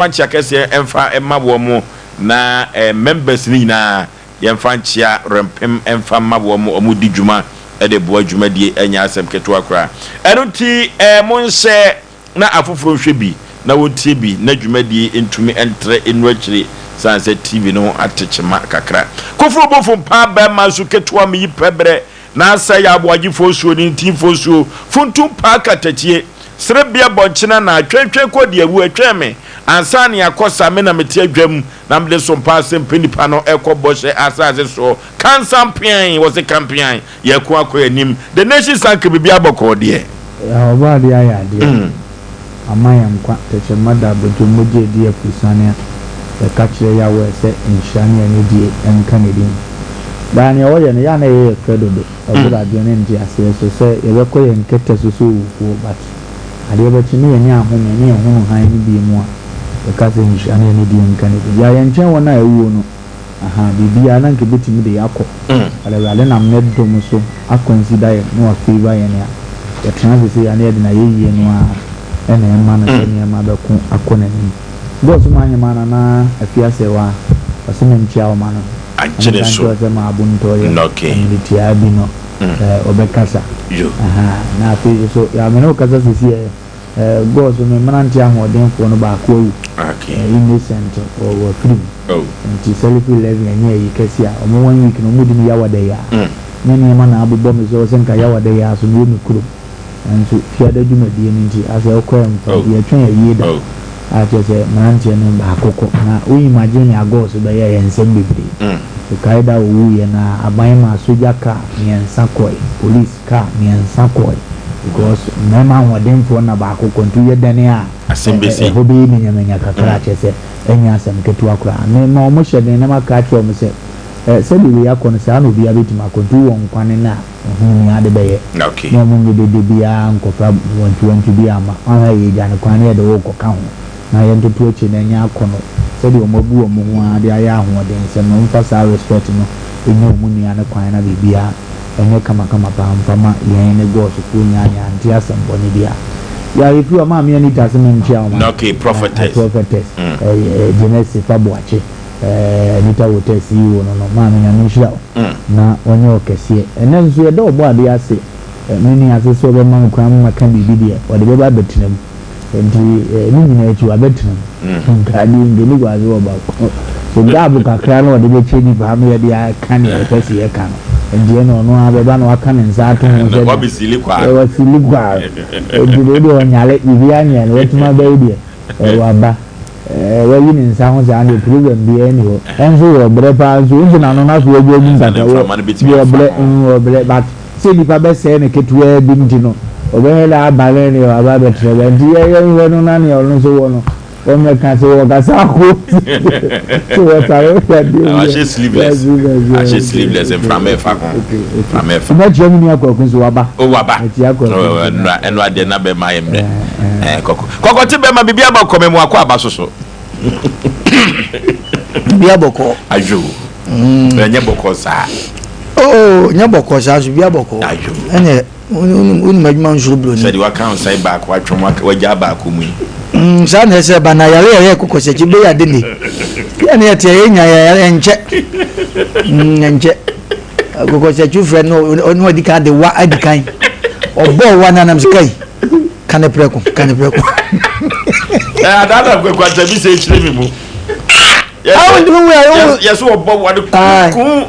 pancha kese emfa emma wo na members ni na yemfa nchia rempem emfa mabo mo omudi djuma de boa djuma die enya asem keto akra eno ti monse na afoforo hwebi na wotie bi na djuma die entumi entre enwachiri sanse tv no atechema kakra kofro bofo pa ba maso keto am yi pebre na Osei Yaw Oforisuo ni Oforisuo funtu pa katachie Serbia bonchina na twetwe kodi awu atweme ansane yakosa me na mete adwam na mde Sompa Asem Mpe Nipa no ekoboshe asaze so kansampian was a campaign yaku akoyanim the nation sank bibia bokode ya obade ayade amayam kwa teche mada bojo moje die kusane e kachire yawo ese inshani ani die enkanedi dani oye ne ya na ye credodo obura de ne ndi ase so se yebeko ye nkete so so wu bat ade be chini ye nya ahome ne hu han ni bi mu a e ka se inshani ani die enkanedi ya ye nchen wona ewu no aha bibia na nke betimi de yakọ ale na mnedo muso akonsider ye no afiba ye ne ya transi ya ne de na ye no a ene ma na ne ma be ku akọ na ni boss manye mana na afiase wa Asem Mpe o mana anjene so ma abunto ye militi abino obekasa aha na afi so ya me no kasa sisi boss me mananti ahoden fo no ba ko wu innocent or free nti selfie level enye yi kasi a omo 1 week no mudi ya wada ya nene ma na abobbo me so senka ya wada ya so me kuro nti fiada dwumadi ni nti ase okwem fa ye twen ya yida ajese mananti ne ba akoko na o imagine agos be ya ensem bibiri kaida owu ye na aban ma soja ka nyensa koi police ka nyensa koi because mema woden fo na ba akoko ntu ye dane a asembesi hobi menyamenya kakra chese enya asem ketu akra ne ma omo hyede na maka twa omo se se bi ya kono se anu bia betima kontu won kwane na hu ade be ye no mo ngi de bia nkofa wontu bia ma aha ye jane kwane de wo koka ho na ye ntutu echi na nya akono se di omo bu omo ho ade aya ahoden se no mfa sa respect no enye omo nua ne kwane na bibia enye kama pa mfama ye ne go so kunya nya anti asem boni bia ya if you ma me ni Asem Mpe o ma okay prophetess Genesis Aboagye nita wotesi wo no ma me nya nshira na onye okesie ene nso ye do obo ade ase mini ase so be man kwa maka bibi de o de be ba betinam enti ni nyina echi wa betinam nkadi ngeli gwa zo ba so gabu kakra no de be chedi ba me ye de kan ye pesi ye kan ndiye no no abeba no aka ne nza ato ho se wabisili kwa wasili kwa ndiye do nyale bibi anya no wetuma ba ide waba wayi ne nza ho za na program bi ani ho enso wo bre pa so nzi na no na so ogu ntata wo bre but se di pa be se ne ketua bi ndi no obehela abale ne aba be trebe ndiye ye no na ne ono so wo no Ome kanse wakasa ko. Ashe sleeveless from Efa. From Efa. Na Germany akoko nso waba. O waba. Eno ade na be ma yemre. Koko. Koko ti be ma bibia ba komemu akwa abasoso. Bibia boko. Ajo. Enye boko sa. Oh, nya boko sa so bibia boko. Ajo. Ene un majuma nso blo ni. Said you account say back wa twom wa ja ba ko mu. Sana se bana yale kokose chibe ya deni ya ne tie nya ya enche enche kokose chufre no odika de wa adikan obo wa na nam sikai kane preko adada kwa tabi se chire mi mu yes obo wa de ku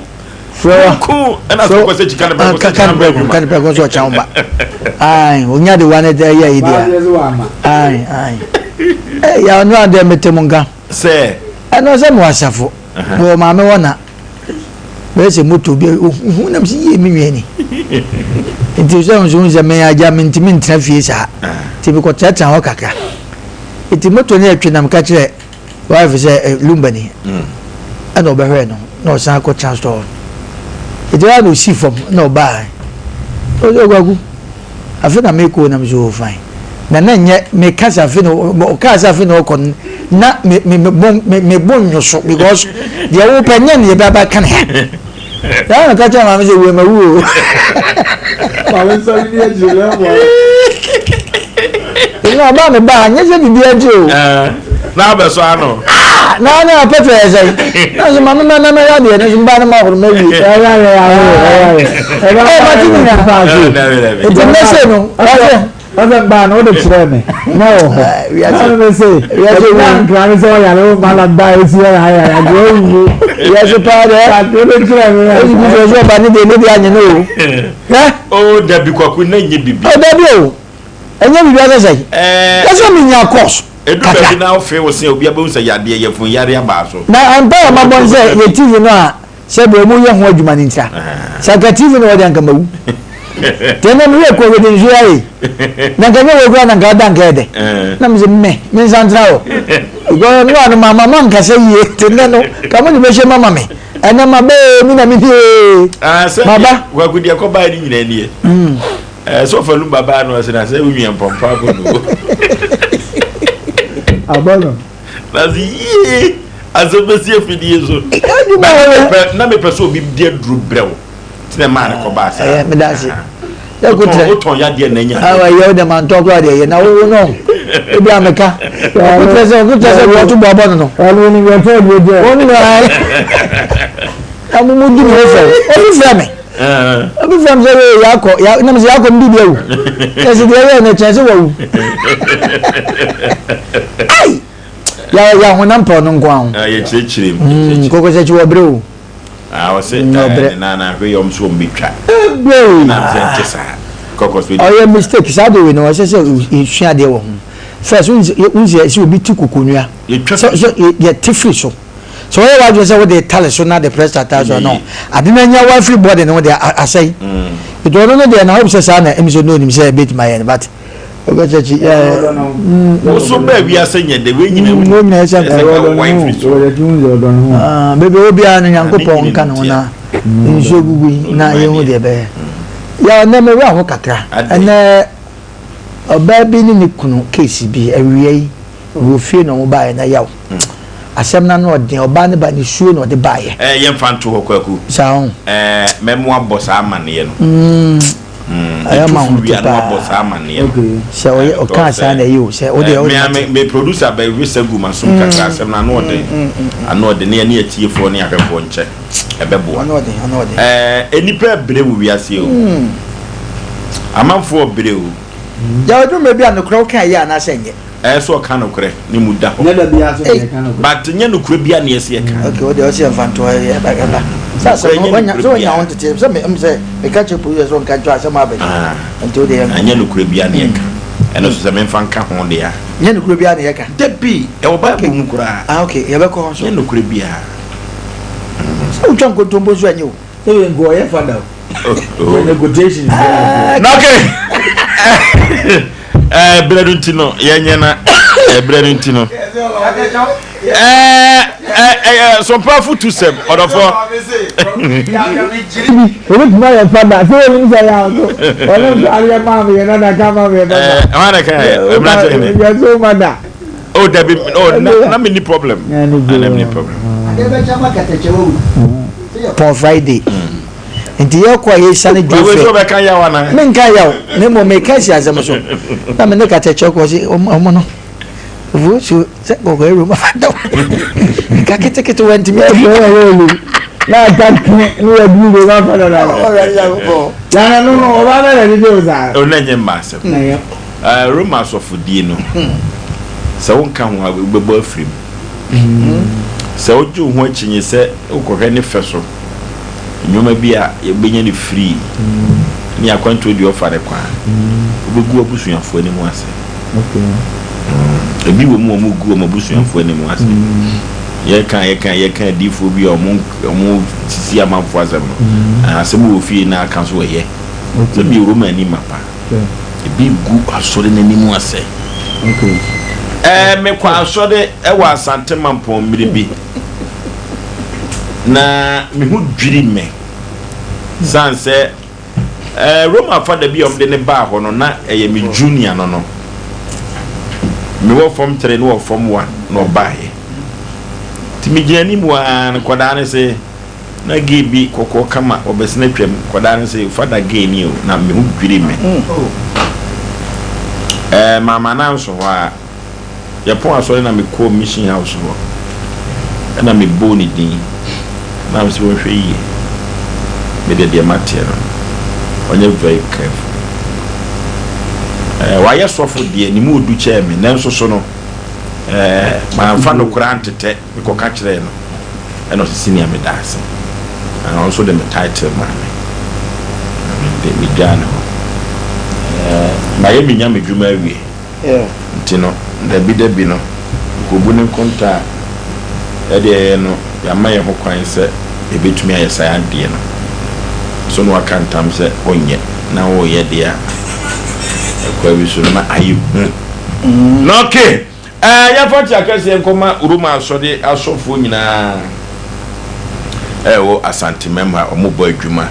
ku ana kokose chikane preko so chamba ai onya de wa na de ya idea ai ya no ade metemunga se eno se mo asafo no ma me wona be se moto bi hu nam si ye menwe ni enti so nso nse me aja mentimi ntra fie sa ti bi ko tata ho kaka enti moto ne atwe nam ka kire wife se lumbani ana obehwe no san ko transport enti wa no si fom no ba o gwagu afina me ko nam so fine na nye me kasa fi no kasa fi no kon na me bonyo so because dia wo penya ne baba kan ya na kacha ma me se we ma wu ma me so ni ajile mo ina ba me ba nye se bibi aje o Na be so ano. Na petrol say. Na so mama na ya de na so ba na ma ho me wi. Ya. Ba ti ni na fa so. It's message no. Ọsẹ gba na o de kyerẹ mi na wọ họ ọsẹ mi sè yẹsẹ náà nkira mi sẹ ọ yàrá o máa ba esi ẹ ayà àgbẹ òwúwo yẹsẹ paadẹ àti o de kyerẹ mi ẹ ti fi sọ ọba níbi níbi ànyẹ náà o. O dẹbi kwaku náà nye bibi. O dẹbi o ẹnyẹ bibi ọsẹ sẹ yẹsẹ mi nya kọọsù. Edu bẹbi náà fẹ wọ sẹ obi abẹ nsẹ yadeẹ yẹ fun yare aba so. Na ọ̀npẹ yẹn ma bọ nsẹ yẹ tv náà sẹ bẹẹ mu yẹ ho adwuma ni ntia saka tv náà ọdẹ nkama wu. Tena mi ye ko we din jua yi na ganye we gwa na ga dan ka de na mi se me santra o go no anu mama man ka se yi tena no ka mo ni be she mama me ena ma be mi na mi die baba wa gudi ko ba ni nyina ni so fa lu baba no se na se wi en pompa ko no abono bazi azo be se fidie so na me peso bi die dru brew tina ma ko ba sa me da se ya ko tre o ton ya de na nya awa yo de man to ko de na wo no e bi ameka ko tre se wo tu bo no alu ni yo to de de o ni ai amu mu di me fe o ni fe me abi fam se ya ko ya na me se ya ko mbi bi ewu e se de ya na chance wo ai ya honam po no nko ahun ye chire ko ko se chi wo bre o I say na we yom so mbitwa na se tesa kokos we oh mistake sad we no say hua de wo ho first unzi se obi ti kokonua so ye tifi so we wa jo say we dey tell so na the press attack so no adina nya wa free body no dey asai it don't know dey na hope say sa na emi so no nim say bit my end but oga chechi so ba wi asanya de we nyina we nyina say bebe obi an nyankopon nka no na nso gugu na ye hu de be ya na me wa ho kakra na oba bi ni kunu case bi awie wo fie no mo ba na yaw asem na no de oba ne ba ni suo no de ba ye ye mfa nto ho kwaku sa ho memo abosa amane no aya ma ho wi ana abosa amane okay se o ka sa na you se o de me producer ba wi sagu masum kakra asem na no de ano de ne ne atiefo ne ahwefo nche ebebo ano de enipa bere wo wiase o amanfo bere o ja odu me bia no kro kan ya na senye so kan no kre ni muda ho ne da bia so ye kan no but nye no kre bia na ese kan okay o de o se fanto ya ba ga sasa wonya on tete so me say me ka che puyo so nka jwa asema ba nti o de ya nye no kre bia na ye kan eno so se me fan ka ho de ya nye no kre bia na ye kan debi e wo ba mu kura okay ye be ko so nye no kre bia so twan ko tombo so anyo e we go ye fada o negotiation na okay Bredentino, Yanyana, Bredentino. Some powerful to them, or of all. My father, so you say, I'm mammy, and I come over. Oh, Debbie, oh, not many problem. Any problem. For Friday. Nti ye kwa ye sane do fe we kan ya wana men kan ya ne mo me kan si azam so na me ne ka te choko si omo no vu so se go go ru ma do ka kete wenti me na ta ni ya du go ma fa do na ya na no o ba na ni do za o na nye masse Roma so fudie no se won kan ho agbebo afrim se o ju ho achinye se o ko hwe ne fe so nyoma bia ye benya ni free ni akwanto di ofare kwa obegu abusuafo ani mu ase ebi wo mu gu abusuafo ani mu ase ye kan difo bi omo sisi amanfo azam asem wo fie na kan so ye so bi Roma ni mapa ebi gu asore n'ani mu ase me kwa asore e wa asante mampon miribi na me hu dwiri me sanse Roma father bi om de ne ba ho no na eye me junior no me wo form 3 no form 1 no bae ti me giani mu an koda ne se na gebi kokko kama obesina twam koda ne se father gani o na me hu dwiri me mama na nso ho a Yapon asori na me ko mission house ho. E na me bo ni din. Na me se wo hwe yi. Me de matter no. Onye very careful. Wa yesofo de ni mu odu che me nanso so no ma fa no kura antete me ko ka kire no. E no senior me das. And also the title man. Me dano. My emi nya me dwuma awie. Ntino da bi no ko bu ne konta e de no ya maye ho kwan se e betumi ayesa ya de no so no akantam se onye na wo ye de a kwa bi so na ayi no okay ya fati akase nkoma uruma asode asofo nyina wo asante memha omobo adwuma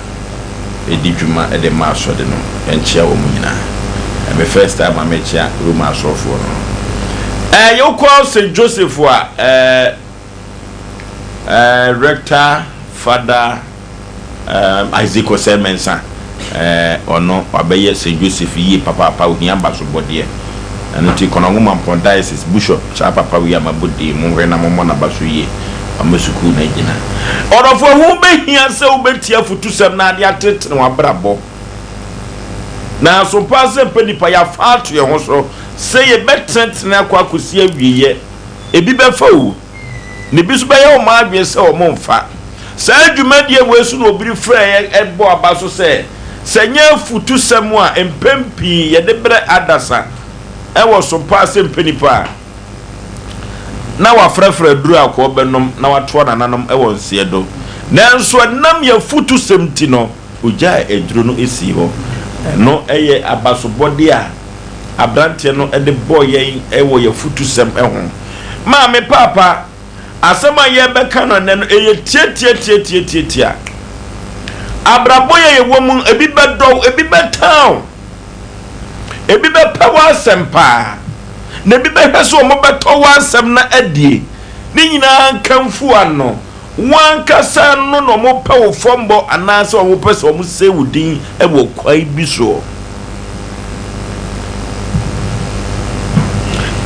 edi dwuma e de ma asode no enchia wo nyina my first time I met you, room as of one. You call St. Joseph, rector, father, Isaac Osemensa, or no, obey St. Joseph, ye papa, Paudiamba, so body, and the Economan Pondices, Bishop, Chapa, we are my body, Murena Momona Basuye, a Musuku Negina. Or of whom may he so better for 2 7 Nadia Tit no Brabo. Na Sompa Asem Mpe Nipa ya faatu ye ho so say ye betent na kwa kusi awiye ebi befa wo ne bi so be ye o ma adwe se o momfa sa adwumadie wo esu no obiri fra ye ebo aba so se nya futu sem a empempi ye de bre adasa e wo Sompa Asem Mpe Nipa na wa frefre duru akọ benom na wa to nananom e wo nse do nanso nam ye futu sem ti no oja eduru no esi ho no eye abasobode a abrante no de boy yen ewo ye futu sem ho ma me papa asema ye beka no ne no eye tie abrabo ye wo mu ebi bedo ebi betown ebi be power sempa na ebi be hweso mo beto wansem na adie ni nyina kanfu ano wan kasa no no mo pe wo fombo anase wo pese wo se wudin e wo kwai biso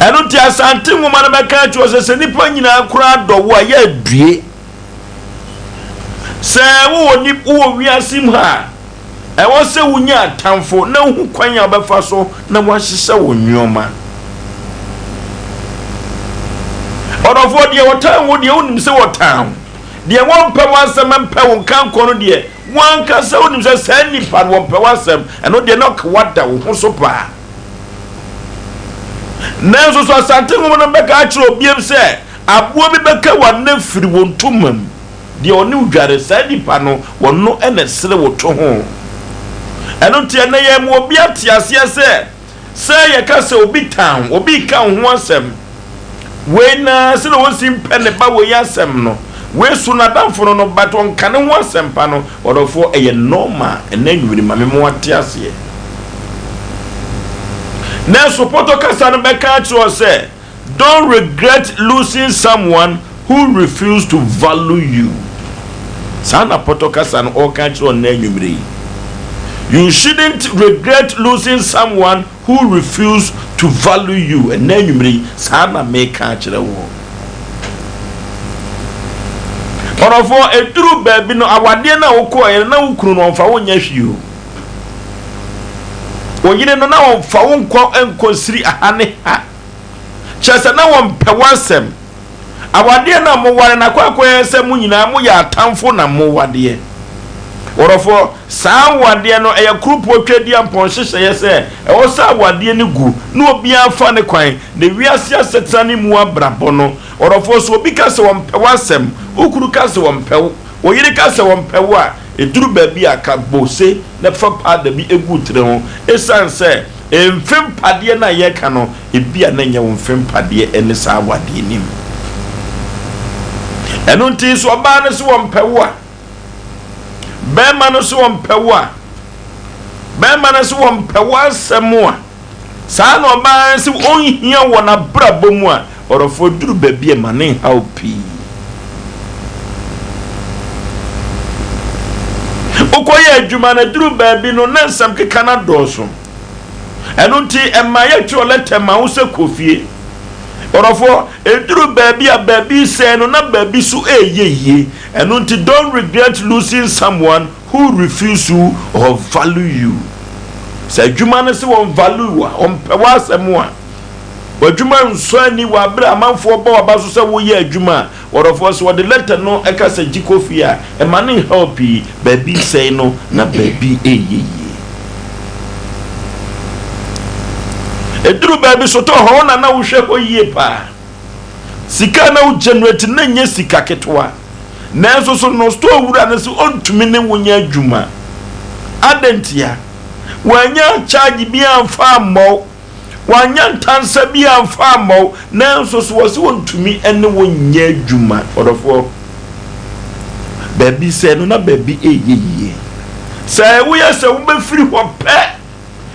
eno ti asante mo ma na beka chi wo se nipa nyina akura dowo ya adue se wo ni wo wiasim ha e wo se wunya atamfo na hu kwan ya befa so na wo hihye wo nyoma odofo de wo tan wo de unim se wo tan de won pe wansem mpe won kan kono de wan ka se unim se san nipa won pe wansem eno de no ka wada wo ho so pa nanso so asante mo no beka akiro obiem se abuo bi beka wan firi won tumam de oni udware san nipa no won no ene sere wo to ho eno tie na ye mo obi atiase se ye ka se obi tan obi ka ho asem we na se no wosim pe ne ba wo yasem no we suna damfo no baton kane ho asempa no odofo eye normal enanwiri mame mo atiase na support kasa no beka cho say don't regret losing someone who refused to value you sana poto kasa no o ka cho nanwiri you shouldn't regret losing someone who refused to value you enanwiri sana me ka kire wo orofo eduru baabi no awade na woko ye na wukuru no mfa wonya hwio oyire no na wonfa wonko enkosiri ahane ha chese na wonpe wansem awade na mo ware na kwakwa se mu nyina mo ya atamfo na mo wade orofo saa wade no eye krupo twadi ampon hyehye ye se e wo saa wade ne gu na obi afa ne kwan na wiase asetane mu abrabo no orofo so obi ka se wonpe wansem ukuru ka se wonpe oyire ka se wonpe wo a eduru baabi aka bose na fa pada bi egutre ho esan se emfem pade na ye ka no ebia na nya wonfem pade ene saa wade nim eno nti so oba ne so wonpe wo a bema no so wonpe wo a bema no so wonpe wo asemo a saa no oba se onhia wo na brabo mu a orofo duru baabi e mane ha opi okoye adwuma na duru baabi no na nsam keka na doso eno nti ema ye twa letter ma wo se kofie Orofo eduru baby say no na baby so ye and don't regret losing someone who refuse you or value you. Say adwuma no se won value wa on pe wa asem a wadwuma nso ani wa bra amanfo ba wa so se wo ye adwuma orofo so the letter no e ka se jikofi a e ma ne help baby say no na baby ye eduru baby so to ho na wo hwe ho yie pa sika na wo generate na nya sika ketwa na enso so no sto wura na se ontumi ne wonya adwuma adentia wanya charge bi amfa mo wanya ntansa bi amfa mo na enso so wo se ontumi ene wonya adwuma odofo baby say no na baby yeye say wo ya se wo be free ho pe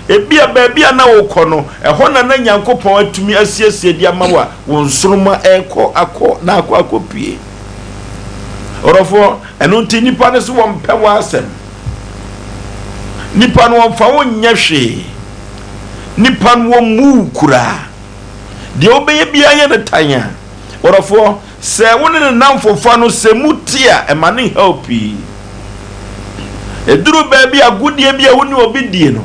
ebia baby ana wo kono eho na nyankopon atumi asiesie dia mawa wo nsoroma eko na akopie orofo eno nti nipa ne so wo mpe wa asem nipa no wonfa wo nyahwe nipa no wo mu kura de obeye bia ye ne tanya orofo se wo ne namfofa no se mutia e ma ne helpi eduru baby agudie bia wo ni obi die no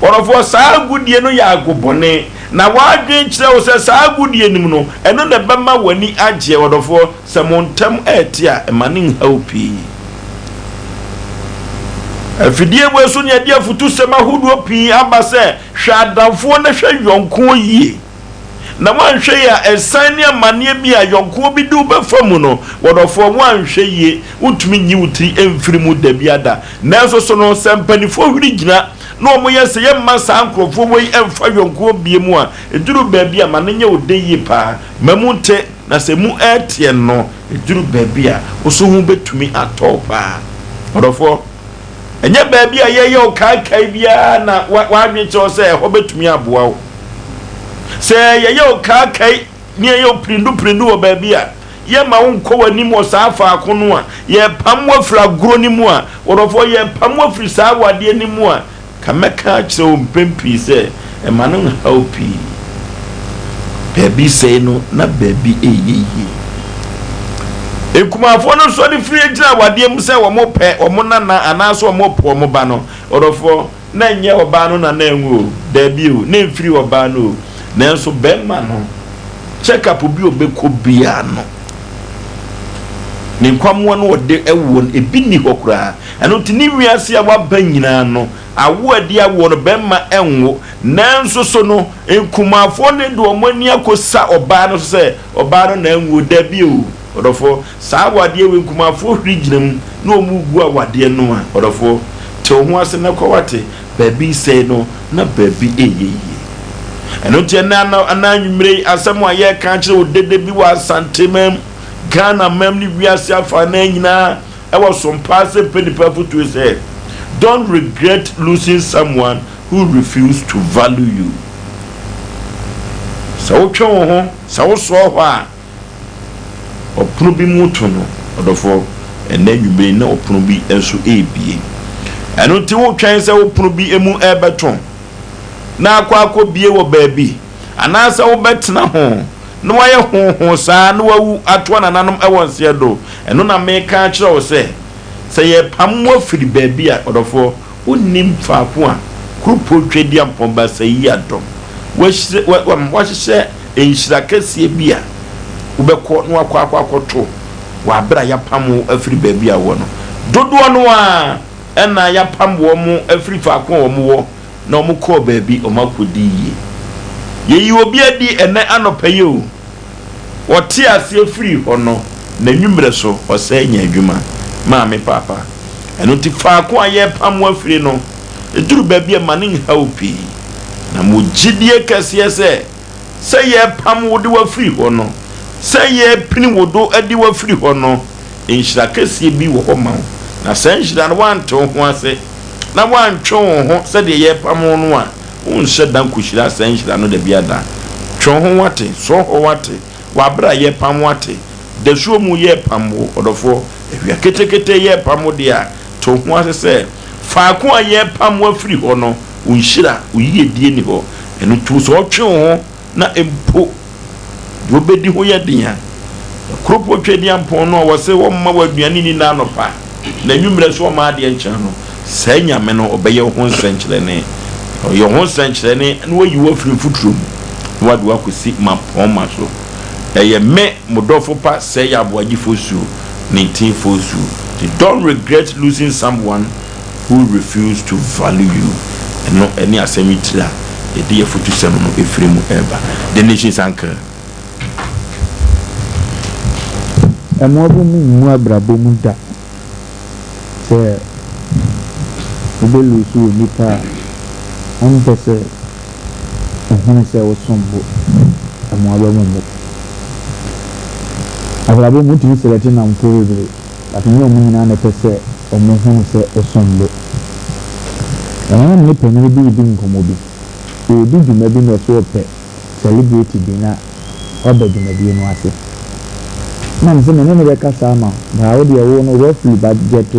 orofo saa agudie no ya agobone na wadwen kire wo se saa agudie nim no eno ne bema wani agye orofo se montam etia e ma ne helpi afidie bo so ne dia futu sema hudu pi abase hwadamfo na hwa yonko yie na wanhwe ya esan ne amane bi a yonko bi du befamu no wodofo wanhwe yie utumi nyi utri emfiri mu da biada na so so no sempanifo hwiri gina no mo yese ye masa ankrofo wei emfa yonko bie mu a eduru baabi a mane nya odeyi pa mamunte na se mu etie no eduru baabi a oso hu betumi atopa wodofo enye baabi a ye o kai bia na wadwe cho se ho betumi aboa wo se ye o kai ni ye prindu wo baabi a ye ma wo nko wani mo sa fa akono a ye pam wo fra gro ni mu a wodofo ye pam wo fri sa wade ni mu a kameka kire o mpempi se e ma no helpi baabi se no na baabi eyeye ekumafo no so de free gira wade mu se wo mo pe wo mo nana anaso wo mo po mo ba no orofo na nye oba no na enwo da bi o na mfiri oba no na enso bema no check up bi obeko bia no ni kwamwo no de ewo ebi ni hokura eno tini wiase a waba nyina no awo adi awo no bema enwo na enso so no ekumafo ne do omani akosa oba no se oba no na enwo da bi o odofo saa wade we nkumafo hwiginem na omugu a wade no a odofo te ho ase na kwate baby say no na baby eyeye eno te na ananwumre asem a ye ka kire odede bi wa santemem Ghana mem ni wiase afa na nyina e wo Sompa Mpe Nipa futu say don't regret losing someone who refused to value you so twon ho so so ho a opono bi muto no odofo enanwumre na opono bi enso ebie eno ti wo twan se opono bi emu ebeton na akwa bie wo baabi anasa wo betena ho no waye ho saa no wawu atwa nananom ewonse do eno na meka kire wo se ye pamwo firi baabi a odofo unnim faako a krupo twedi ampomba sayi adom wa hye enhira kase bia ubeko no akwakoto wa bra ya pam afiri baabi a wo no dodo no a ena ya pam wo mu afiri faako wo mu wo na wo ko baabi o makodi yi obi adi ene anopaye o wote ase afiri ho no na nwumre so Osei nya adwuma maame papa eno ti faako a ye pam afiri no eduru baabi a manin helpi na mugidie kase se ye pam wo de wafiri ho no say ye pini wodo adi wa free ho no enhira kase bi wo ho ma na say enhira no wanto ho ase na wantwe ho se de ye pam no a unhye dan kuhira say enhira no de biada twe ho wate so ho wate wa bra ye pam wate de so mu ye pam wo odofo ehia ketekete ye pam de a to ho ase se faako a ye pam wa free ho no unhira uyiye die ni ho eno tu so twe ho na empo obedi ho ye den ha kropo twedi ampon no wo se wo mma waduane ni na anopa na nwumre so ma ade enche no sai nyame no obeye ho nsenkyere ne yo ho nsenkyere ne na wo yiwo firi futuro mu wadu akosi ma poma so eye me modofo pa Osei Yaw Oforisuo 1942. Don't regret losing someone who refused to value you. And no any asemitra the dear futu seno no efremu eba the nation's anchor. Emobu mu abrabo mu da se obelu su nipa on pese ohun se osombo emobu mu abrabo mu timi seleti na mporebe ati nyo mu nyina na pese omuhun se osombo ni penye bi di nkomo bi odi dwuma bi no so pe celebrate bi na oba dwuma bi no ase na nse me ne be kasa ma ba wo de wo no roughly budget to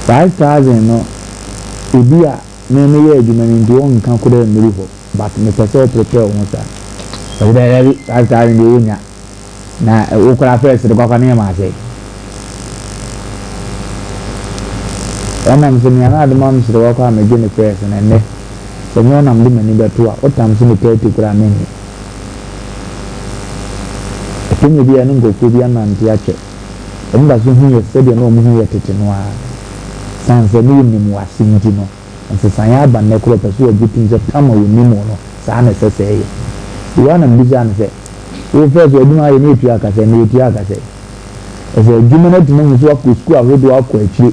5,000 no ebi a me ye dwuma ni ndi won kan ko de mmiri ho but me pese prepare won sa o de 5,000 de wonya na wo kora first de kwa na ma ase ana mzee ana adama msiri wako amejeni pesa na ne senyo na mlima ni betua otamsini kete kura mengi ekenye bia ningo kubia na ntiache emba so hu yesede no mu hu yetete no a sanse ni muwasi ndino nse ya ba ne kuro peso ogutunze tama woni mu no sa na seseye yana mbija nse wo fezo eduma ye ne etu akase ne etu akase eze eduma na timo mu so akọ school ahodo akọ akire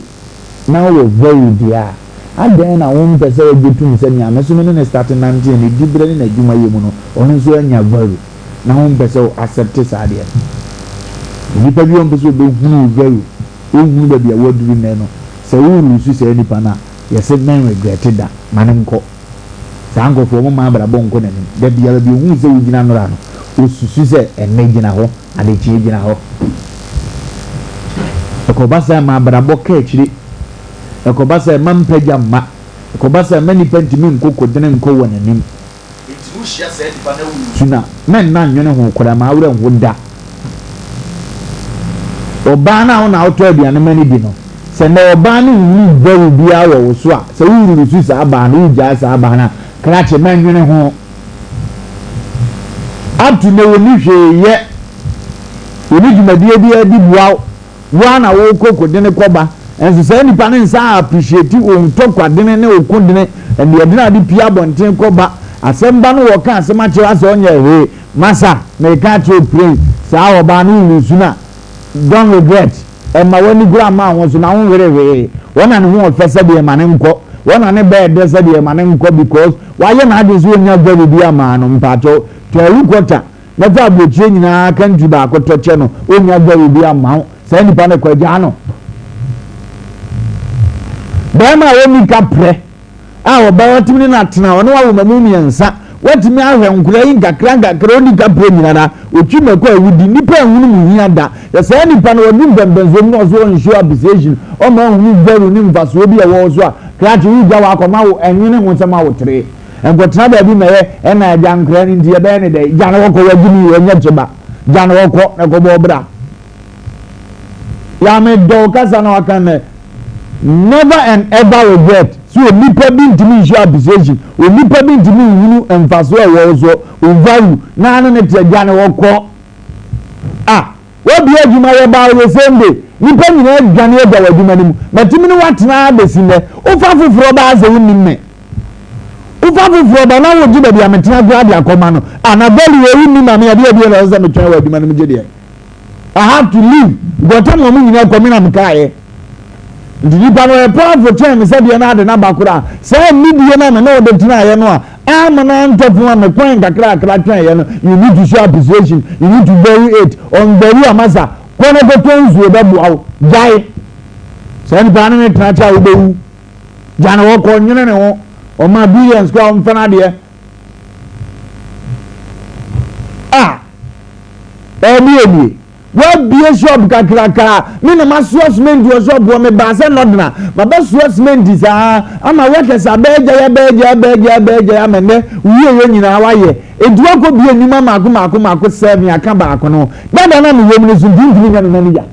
na wo very dear adan na won pese ogutum se nya meso me ne start 19 ni dibre ni na dwuma yemu no ono so anya very na won pese o accept sade ni pa bi won pese do hunu very o hunu da bia waduru ne no se wo rusu se ni pa na yese men regret da manem ko sango fo mo ma bra bon ko nanim da bia bi hunu se wugina no ra no o susu se enne gina ho ade chi gina ho ko basa ma bra bo ka chiri ko basa mampa jamma ko basa mani pentimi nkoko dene nko wonanim ntimu hia se di pa na wu suna men na nwene ho kora ma awre ho da oba na ho na auto aduane mani bi no se na oba na wu baru bia wo so a se wu ru su sa aba na uja sa aba na krache men nwene ho atu ne woni hweye woni djumadie bia di buaw wa na wo koko dene koba enso say nipa ne nsa appreciate on tokwa dene ne okundene and ye dina di pia bonten koba asemba no wo ka asema che ase onye he masa me ka che pray sa oba no lusuna don't regret e ma woni gura ma won so na won were wona ne ho ofese de ma ne nko wona ne be de se de ma ne nko because wa ye na ade so onya gba bi ama no mpato to rukota na fa bochie nyina kan ju ba akoto che no onya gba bi ama say nipa ne kwaja no bema woni kapre a oba watimi na tena ono wa mamu miensa watimi ahwe nkura yi ngakra oni kapre nyina otwima ko awudi nipa ehunu mu hia da ya say nipa no wodi mbembenzo no so on show appreciation o ma hu veru ni mfaso obi e wo so a krachi wi gwa akoma wo enwene ho nsema wo tere enkotra ba bi meye ena aja nkra ni ndie be ne de jana wo ko wagini wo nya cheba jana wo ko na ko bo bra ya me do kasa na wakane never and ever regret so nipa bi ntimi show appreciation o nipa bi ntimi hunu emfaso e wo so o value na anu ne te gane wo ko wo bi adwuma ye ba wo sembe nipa nyina gane e da wadwuma ni mu matimi ni watena besine o fa foforo ba ze wonni me o fa foforo ba na wo gibe bia metena gwa dia akoma no na value e wonni ma me ya bia na zo metwa wadwuma ni mu gede I have to leave gotam mo nyina komina mkae ndi pa no e powerful time se bia na de na bakura se midie na me na ode tena ye no a na ntofu na me kwen kakra twen ye no you need to show appreciation you need to bury it on bury amasa kono ko tonzu be buaw jai se ni pa na tena cha obewu jana wo ko nyene ne ho o ma billions kwa mfana de ebi wa bie shop kakrakra me na maso cement wo shop wo me ba se no dena ma ba so cement sa ama workers abeja amene wiye nyina waye eduwa ko bie nyuma mako 7 aka ba akono dada na me wom ne so dindini nya na ya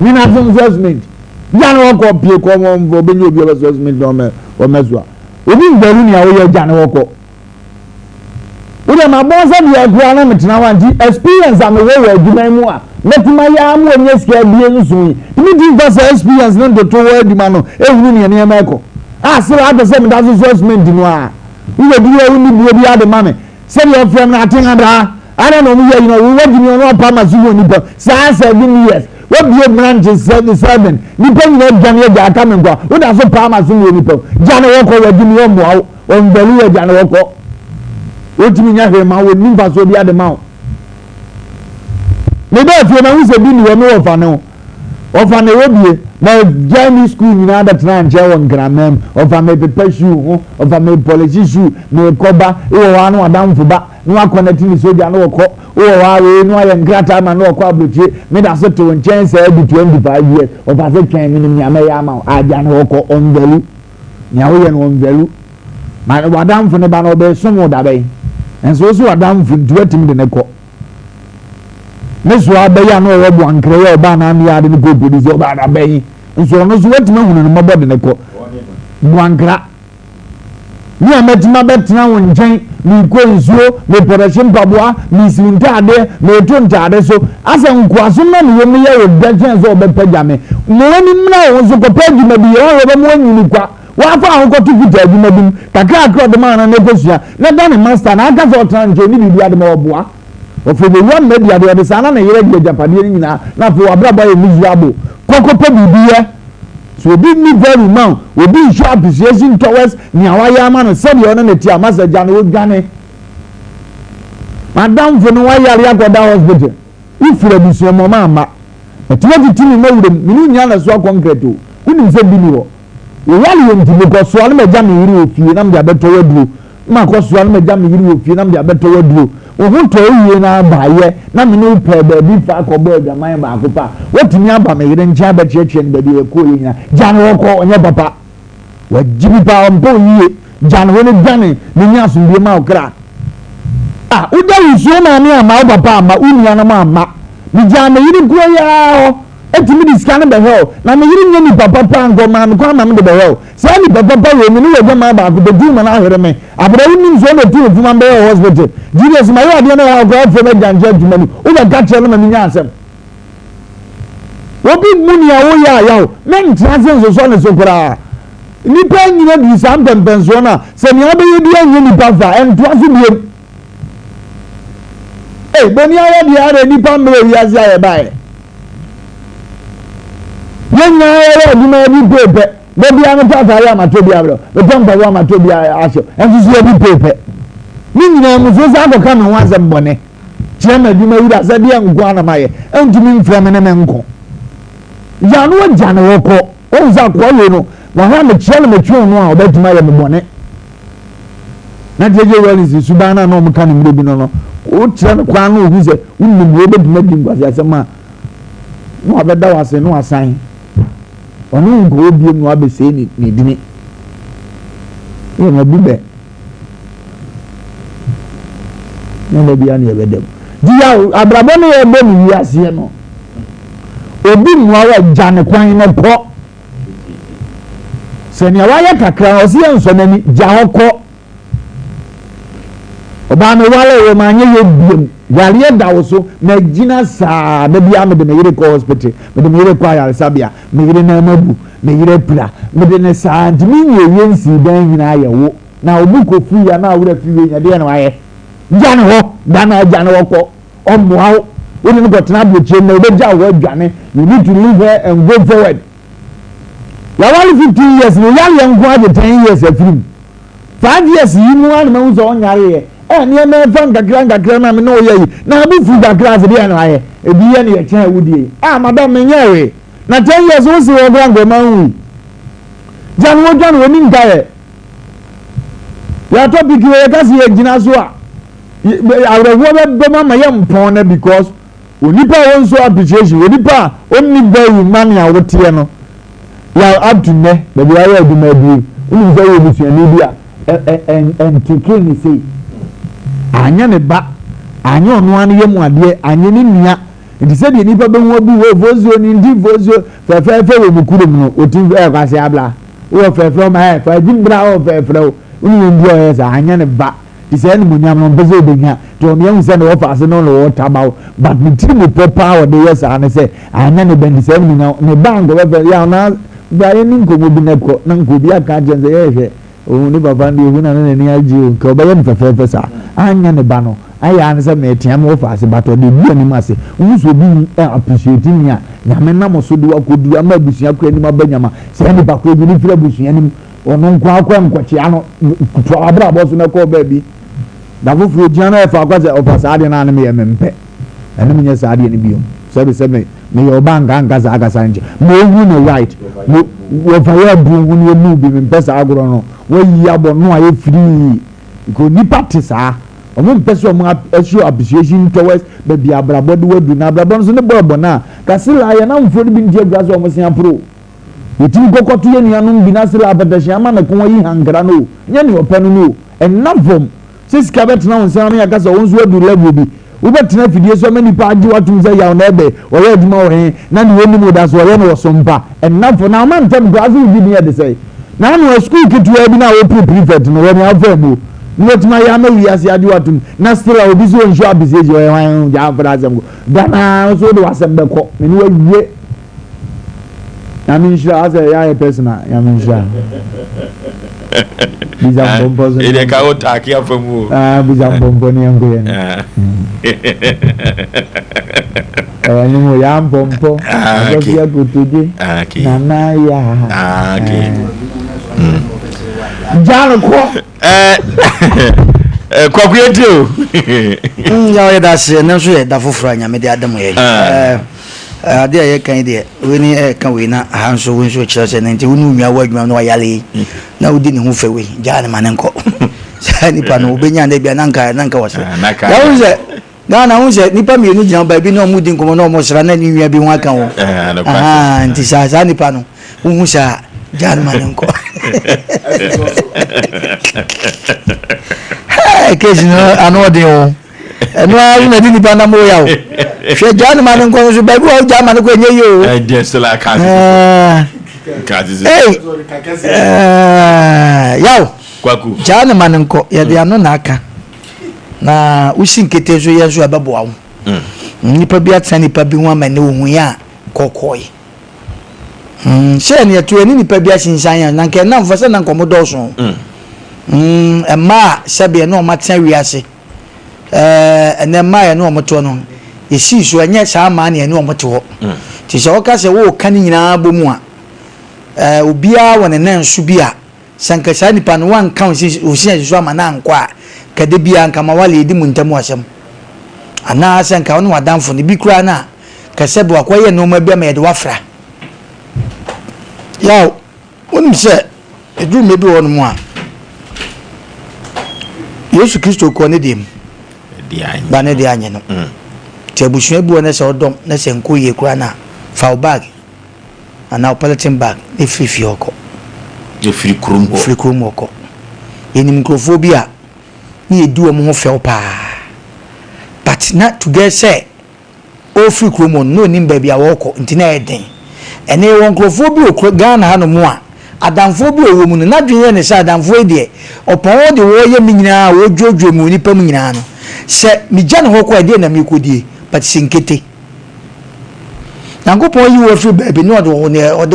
me na so cement ya no ko pie ko mo obenye obi o so cement no me o mezo obi ngbaru ni awo ye ja na ko Ude mabonza biya kuana metina wanti experience amewewe adwuma mu a metima ya mu onye sika bie nso yi mi di vasa experience no to wo adwuma no ehunu ne ne emeko ah se wa de se me dazo assessment no a uwe bi ya uni bi bi ade mame se your friend na atenga da ana no mu ya you know we want you no pa mazugo ni pa sa 7 years we bi branch 7 ni pa ni gane ya aka me kwa we da so pa mazugo ni pa jana wo ko wadini wo mo on belu ya jana wo ko otimi nya hwe ma woni mfa so bi ade ma o me ba fie na hu se bi ni wo me ofa ne wo bie na jani school ni na da tran je won gramem ofa me pepe shoe ho ofa me policy shoe me koba e wo anu adam fuba no connect ni soja no ko wo wa we no aye ngrata ma no ko abrochie me da so to nchen say be 25 years ofa se twen mi ni ame ya ma aja no ko on value nya wo ye no on value ma wadam fu ne ba no be somo da be enso so wadam fu duatim de ne ko meso abeya no wo buankre ye oba na ame ya de ko produce oba da be enso no so watima hunu no mabo de ne ko buankra ni ametima betina won nchen ni ko nsuo ni production paboa ni sintade ni tontade so asa nkwaso na ni wo me ye wo bejen so obepagame mo ni mna wo so ko pagima bi wo be mo nyini kwa wafa ahoko to fita adwuma bim kakra akra de ma na nekosua na da ne master na aka so tran je ni bibia de ma oboa ofebe one media de sana na yere de japade ni nyina na fo abraba e miserable kokopo bibia so bi ni very man obi show appreciation towards ni awaya ma no said you na ti amasa ja no gane madam fo no wayare akoda hospital ifure bi so mo mama etimo titini ma wure minu nya na so concrete o unim se bi ni ho yali yenti because so alme jam yiri ofie na mde abeto waduro ma ko so alme jam yiri ofie na mde abeto waduro o hu to yiye na baaye na me no pe ba bi fa ko bo adwaman ba ko pa wotumi aba me yire ncha ba cheche ni ba bi ko yinya jan wo ko onye papa wajibi pa mpo yiye jan wo ne jane ni nya so bi ma okra ah uja usuo na ni ama papa ama unia na ma ama ni jan yiri ko ya o etimi di scan be hell na me yiri nyani papa ngo ma me kwa ma me de be hell say ni papa we me ni we jama ba ko do ma na here me abra woni nzo na tu fuma be hospital Jesus ma yo ade na go for me janje djuma ni o ba ga chere na me nya asem obi muni ya wo ya me ntra se so na so kura ni pa nyina di sam pempenso na se ni abe ye di anya ni pa fa en to aso biem boni ya di are ni pa mre wi asia ye bae yenya ya aduma bi pepe bebi anu papa ya matobi abro be pampa wa matobi asho enso ya bi pepe ni nyina mu so sa ko ka me wanze mbone chema aduma wi da sa dia nkwa na maye entumi mfra me ne me nko ya no jana woko o za ko yo no wa ha me chele me twu no a obetuma ya me bone na teje wali si subana no mka ni mrebi no o chele kwa no hu se unni mo obetuma di ngwa asema no abeda wase no asan onu ngo obi mu abese ni dini e ma bube no bi ani ebedem dia abrabo no ye bo ni wiase no obi mu awa jane kwan no ko se ni awa kakra o se enso nani ja hoko oba me wale wo ma nye ye biem yale da wo so na gina saa da bia me de me yire ko hospital me de me yire ko ayare sabia me yire na mabu me yire pra me de ne saa ntimi nye yensi dan nyina ye wo na obu ko fu ya na awura fi we nya de na waye jane ho da na jane wo ko omuawo woni no gotena bloche na obeja wo adwane you need to live here and go forward ya wali 15 years no yale nko ade 10 years afrim 5 years yi mu an ma unzo onyare ye ni me fan gakran na me no ye yi na bu fu gakran se de na aye ebi ye ne ye chen awudie madam me nyewe na 10 years wo si wo grango ma hu jan wo ni ngaye ya topic ye ka si ye gina so a awrewo be mama ye mpon na because onipa won so appreciation onipa onni bayi mani a wotie no ya up to me be bi ayo aduma bi uni say obusuani bi a en tike ni say anya ne ba anya ono an yemu ade anya ni nua nti say de nipa be ho bi wo vozio ni ndi vozio fe wo mukuru no otin e kwase abla wo fe ma fa jimbra wo fe uni ndi o yesa anya ne ba ti say ni munyam no bezo obenya to me hu say no fa ase no wo tabaw but me timu power wo de yesa ne say anya ne bendi say ni ne bank wo fe ya na ba ni nkomo bi na ko na nkobi aka jenze ye o ni baba ndi hu na ni aji o ka obaye ni fe sa anya ne ba no aya an say me tiam wo fa ase but o de bi ani ma se hu so bi appreciate ni a nyame na mo so de wa kodu ama busua kra ni ma banyama say ni ba ko bi ni fira busua ni ono nkwa akwa nkwachi ano kutu abra boso na ko ba bi da fufu jiana e fa akwa se ofasa ade na me yemempe ene menye sa ade ni biom sebe me yo banga ngaza agasa nje mo hu no right mo wo fa ya bu hu no mu bi me sa agro no wo yi abo no aye free ko ni party sa o mo mpese o mo show appreciation towards be bi abrabo de wadu na abrabo so ne bobo na kasila ya na mfo bi ndie gura so o mo sian pro utim kokoto ye nuanom bi na sila abadahia ma na ko yi hankra no nya ni opanu no enavom siska betina won san ya kasa won so adu level bi wo betina fidie so mani pa agi watum say ya na ebe o ye aduma wo he na ni woni mu da so ye no Sompa enafo na man tam grazu bi ni e de say na no school kitu bi na wo prefect no woni afamu ni wetima ya ma wi ase agi watum na sila obi so nsho abiseji o ye wan ja afra asem go dana so do asem be ko ni wa wie Yaminsha as a person, Yaminsha. Bizam Bombo. It is a taki of a move. Bizam Bomboni and Goyan. No, Yam Bombo. I was here good today. Nana, ya. John, Kwakwe that's no sure that for Franya, me the Adam. Ade aye kan de we ni kan we na hanso we so kire se nti wonu nwa wadwuma no yale na udi ni hu fe we jane manenko sa nipa no obenya na bia nanka wose ya unze na unze nipa mienu gina ba bi no mudi nkomo no mo sra na ni nwa bi hu aka wo nti sa nipa no hu sa jane manenko kezi no anode o eno awu na di nipa na mo ya o hwe jane man nko so ba bi o jane man ko enye yo just like kazi yaw kwaku jane man nko ye de ano na aka na usin kete so ye so ababo awo nipa bi atsa nipa bi hu amane ohun ya kokoy she ne to ani nipa bi asinsan ya na nke na mfasa na nkomo doso emma sebe no matsa wiase ene maye no omoto no esi so enye saa ma na ene omoto ho ti se oka se wo kan nyina bomu a obia wona na nsu bia sanka saa nipa no wan kan osi so ama na nkwa kade bia nka ma wale edi mu ntamu asem ana sanka wona wadanfo ne bi kura na ka se bo akoye no ma bia ma yede wafra yaw wonu se edu me bi wonu mu a Yesu Kristo ko ne dem ba ne de anye no ti abushua bi wona se odom na se nko ye kura na foul bag ana operating bag e free oko e free krum oko eni microphobia ni edu omo ho fe pa but na to get say o free krum no ni mba bia wo oko nti na eden ene won microphobia okro Ghana ha no mo a adamfo bi owo mu no na dwenye ne sa adamfo de opon de wo ye minyina wo dwodwo mu nipa mu nyina no se mi jana ho kwa de na mi kodie but sinkete nangopo yi wo fi baabi no de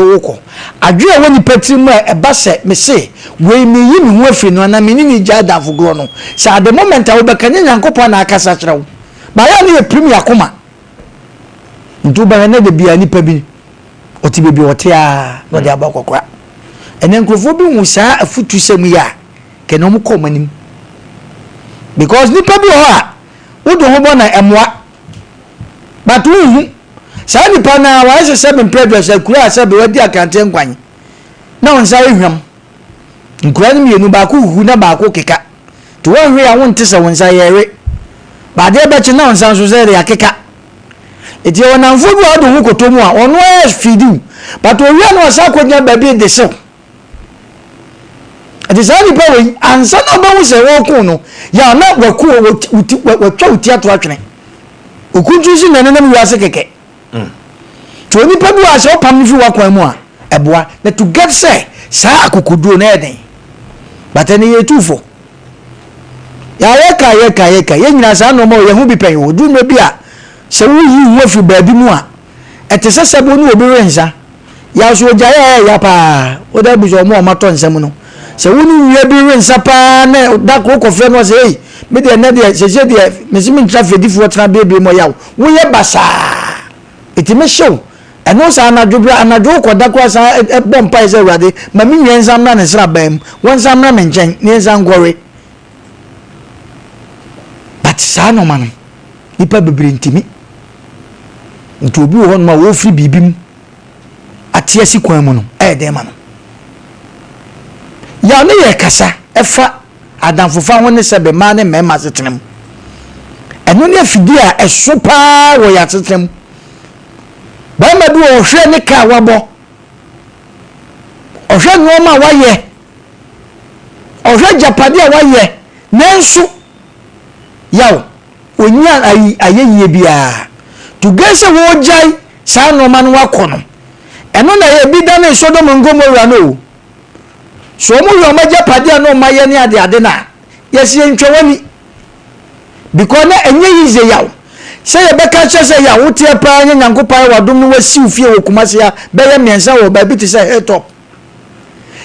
wo ko adwe wo nipa tirim e ba se me se we mi yi mi ho afi no na mi ni ja adamfo gro no sa at the moment a wo be kanya nangopo na akasa kyerɛw ba ya ne premier koma ndu ba na de bia nipa bi oti bebi oti a no de abakokora enen krofo bi hu saa afutu sem ya ke no mo komanim because nipa bi ho a wodo ho bo na emwa but hu saa nipa na wa se 7 previous akura se be wadi akante nkwan na won saa ehwam nkura ni mienu ba ko hu na ba ko keka to won hwe ya won tese won saa yere ba de be che na won saa so se de akeka eti ona mfo bi odo hu kotomu a ono e feed but owi na osa konya ba bi de so eti sa ni pa we ansa na ba hu se wo ku no ya na waku wa twa uti ato atwene okunju si na nenam wiase keke to ni pa bi wa se opam fi wa kwan mu a eboa na to get say sa akokoduo na eden but eni ye tufo ya yeka ye nyina sa no mo ye hu bi pen wo du me bi a se wo yi wo fi ba bi mu a etese sebo ni obi rensa ya so ja ya pa o da bu so mo ma to nsem no se wo ni wie bi rensa pa na da ko ko fe no se ei me de na de se de me si min traffic di fu tra be mo ya wo ye basa etime show eno sa na dwobra anadwo ko da ko sa e bom pa se wade ma mi nyensa na ne sra bam won sa na me nchen ne nsa ngore but sa no man nipa bebre ntimi nti obi wo no wo firi bibim atia si kwan mu no e de ma no ya ne ye kasa efa adanfofa ho ne sebe ma ne mema setenem eno ne afidi a eso pa wo ya setenem ba ma bi wo hwe ne ka wabo ohwe no ma waye ohwe japade a waye nenso yaw onya ayeye bia to gese wo jai sa no man wakono eno na ye bi da ne Sodom Ngomora no so mo yo ma japade no ma ye ne ade na yesi entwewani because na enye yize yaw say ye beka che say ya wo tie pa nya nyankopa wa dum no wasi ufie wo kumase ya be ye miensa wo ba bi ti say etop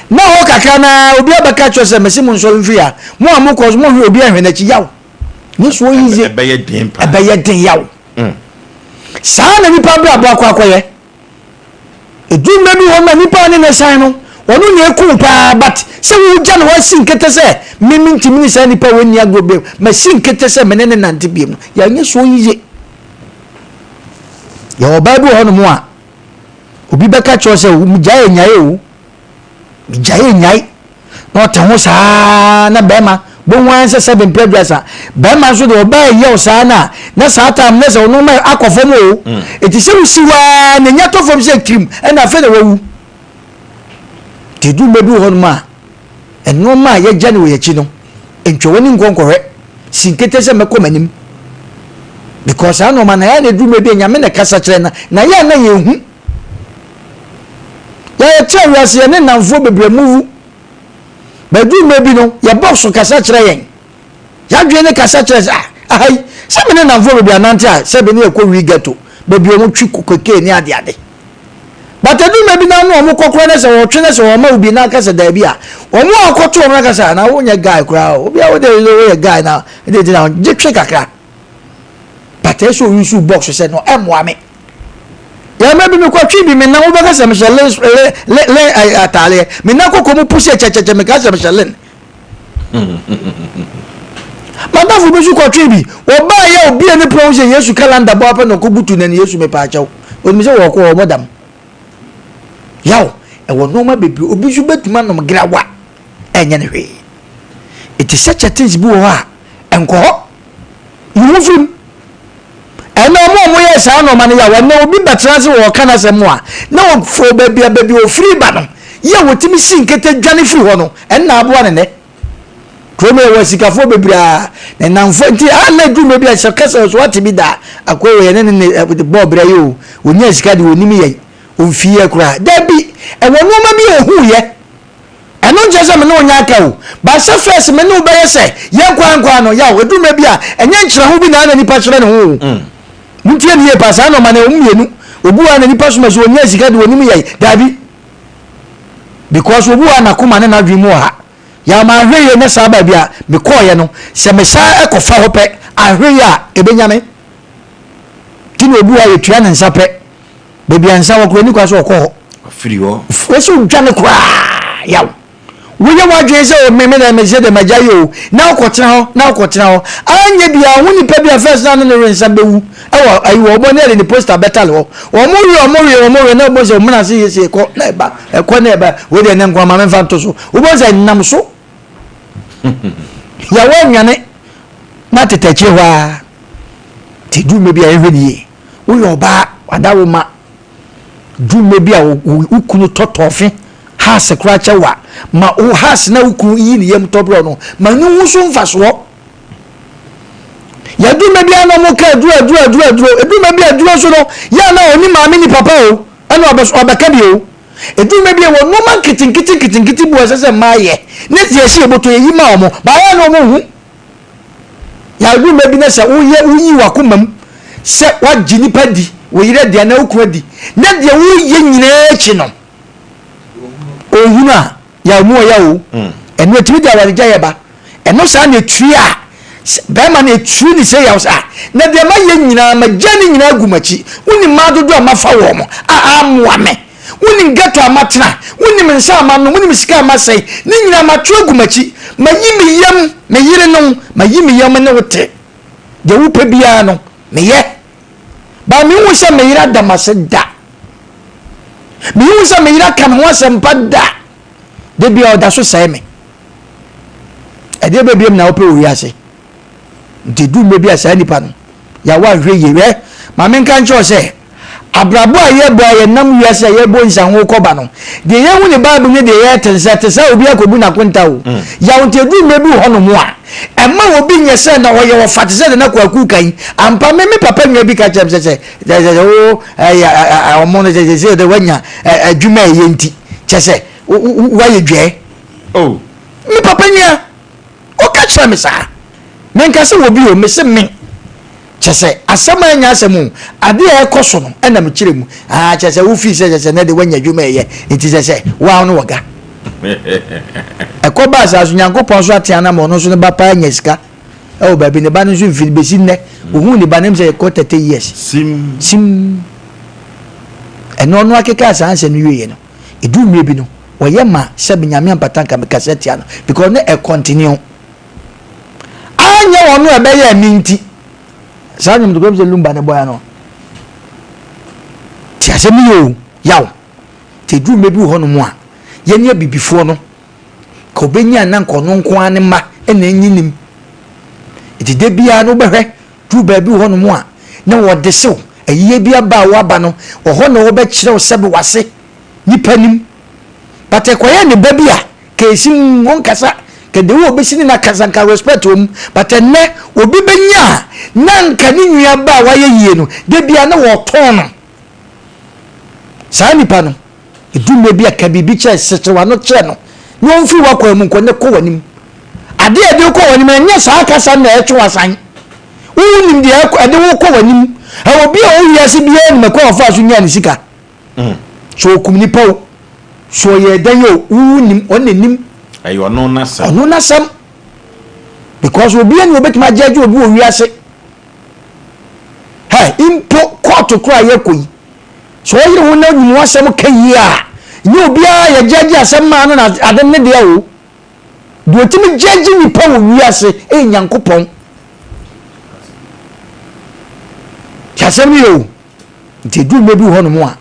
na ho kakra na obi abeka che say mesi mun so mfi ya mo amuko mo hwe obi ahwe na chi yaw ni so yize be ye den pa be ye den yaw sa na nipa bra bo akwakoye edum na bi ho na nipa ne na san no onu ne ku pa but se wo ja na wasi nkete se mimi ntimi se nipa woni agobe masi nkete se menene nante biem ya nye so yize ya obabu ho no mo a obi beka cho se mu jaye nyaye o mi jaye nyai no ta ho sa na bema bo wan se 7 previous bema so de oba ye sa na sa tam na se ono ma akofo mo o eti se usiwa na nya to fom se krim e na fe na wawu ti du medu ho no ma eno ma ye jane wo ye chi no entwewani nkonkore sinkete se mekomanim because I know man na ya na du mebi nyame na kasa kire na ya na ye hu ya tell us ye ne namfo bebre muvu bedu mebi no ya box kasa kire yen ya dwe ne kasa kire ai se me ne namfo bebi anante a se be ne ekɔ wi gato bebi o mu twi kokeke ni ade but edu mebi na no mo kokoro ne se wo twe ne se wo ma obi na kasa da bi a wo mo akoto wo na kasa na wo nya guy kura obi a wo de wo guy na de na je twe kakra but eso use box say no emwame ya mebi me kwatwi bi me na wo baka se le atale me na kokko mu push checheche me ka se mechelen mata fu besu kwatwi bi wo ba ya obi ene pro se Yesu calendar bo ape no ko butu na Yesu me pa chaw o mi se wo ko wo modam yaw e wo no ma bebi obi su betuma no grawa enye ne hwe it is such a things bi wo ha enko you film eno mo ye sa no man ya wona obi betra se wo kana se mo a na wo fo baby o free ba no ye wotimi sinkete dwane free ho no enna abo ne ne kromo ye wasika fo bebra na namfo nti ala du mebi a shakasa so wati bi da akowe ye ne bo bra yo onya sika de onimi ye onfie kura dabi e wono ma bi ehu ye eno nje me no nya aka o ba se first me no be ye se ye kwankwa no ya odu mebi a enye nkyira ho bi na nipa kyere ne ho mutie ne pasa no mane omienu obuwa na nipa so ma so onya sika de onimi ye dabi because obuwa na kuma ne na dwimu ha ya ma hweye ne sa ba bia me koye no se me sa ekofa ho pe ahweye a ebenyame tini obuwa ye tua ne nsa pe bebi ansa wo ko ni kwa so ko free ho so dwane kwa yaw woye wadwe se o meme na me se de majayo na okotena ho anye bia ho ni pe bia first na ne rensa bewu ewo ayi wo mo ne le poster betal ho wo mo na mo se mo na se yesi ko na ba ko na ba wo de ne nkwa ma me fa to so wo bo se nam so ya wo nyane na tetachi hwa ti du me bia ehwe ni uyo ba adawo ma dwuma bi a ukunu totofe ha sekra chewa ma o has na ukunu yi ne yam tobro no ma nyu so mfaso ya dwuma bi ana mo ka dura edwuma bi adura so no ya na oni maame ni papa o ana obaka bi o edwuma bi wo no man kitinkiti bu asese maaye ne tie hye boto yi ma omo ba ya no mo hu ya dwuma bi na se uyi wakomam se wagye nipa di wo yire dia na ukura di na dia wo ye nyina echi no ohuna ya mu ya o eno timi dia wale gya yeba eno sa na etua be ma na etu ni se ya sa na dia ma ye nyina ma gya ni nyina agumachi woni ma dodo amafa wo mo amuame woni gato amatena woni mensa amano woni misika amasai ni nyina matwe agumachi ma yimi yam me yire no ma yimi yam ne wote de wo pa bia no me ye ba mi wu se me yira da maseda mi wu se me yira kan ho asem pada de bia oda so sai me e de be biem na ope wi ase de du me bia sai nipa no ya wa hwe ye ma me kan cho se abrabo aye bo aye nam wi ase ye bo nsan ho koba no de ye hu ne bible ne de ye tensa obi akobu na kwenta o ya wonte du me bi ho no mo a emma obi nye se na wo ye wo fate se na kwaku kan ampa me papa nwa bi ka chem se o omo ne se de wanya adwuma ye nti chese wa ye dwe oh me papa nwa o ka chem me sa men ka se obi o me se me chese asama nya asemu ade e koso no na me kire mu chese wo fi se na de wanya adwuma ye nti se wa no waga ekoba asasu nyankopon so atiana mo no so ne bapa anya sika e o baby ne ba no so mfili besi ne ohun ne ba nem se ko 30 years sim eno no akeka asanse no wiye no edu mie bi no woye ma se benyame ampatanka me cassette ya no because ne e continue anya wono e be ya minti sanyum do gomze lumba ne boya no ti asemi yo yaw te du mie bi ho no mo a yenya bibifo no ko benya na nkono nko ane ma na enyinim etide bia no behwe du ba bi ho no mo a na wo de sew ayiye bia ba wo aba no ho na wo be kire wo sebe wase nipanim bate koye ne ba bia ka esim won kasa ka de wo be sini na kasa ka respect wo bate ne obi benya na nka ni nua ba wa ye yie no de bia na wo ton no sa nipa no edume bia ka bibi che setewa no che no no mfi wakwa mu nkonne ko wanim ade ade ko wanim anya saa kasa na echo wasan unim de ade wo ko wanim ha obi a owi ase bia ni mako afa so nya ni sika so kumni paw so ye dan yo unim onenim ayo no nasam because obi ani obetuma judge obi owi ase ha impo court kura ye koyi so yire wo na nyimu asem kayi a ni obi a ya judge asem ma no na adem ne de o do otimi judge ni pa wo wi ase e nyankopon kasem yo nti du mebi ho no mo a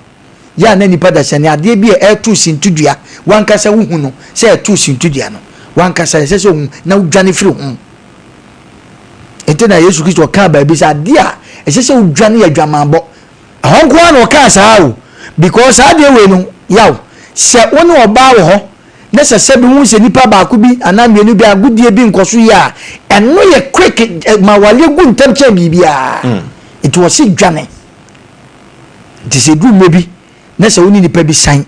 ya na nipa da sene ade bi e tu sintudua wankasa wo hu no se e tu sintudua no wankasa se hu na udwane firi hu ente na Yesu Kristo ka ba bi sa ade a se udwane ya dwamabo ahonko an o ka sa o because ade we no yaw se woni oba wo ho na se bi hu se nipa ba ku bi anamienu bi agudie bi nkoso ya eno ye quick ma wale gu ntam che bibia it was dwane it is a do maybe na se woni nipa bi san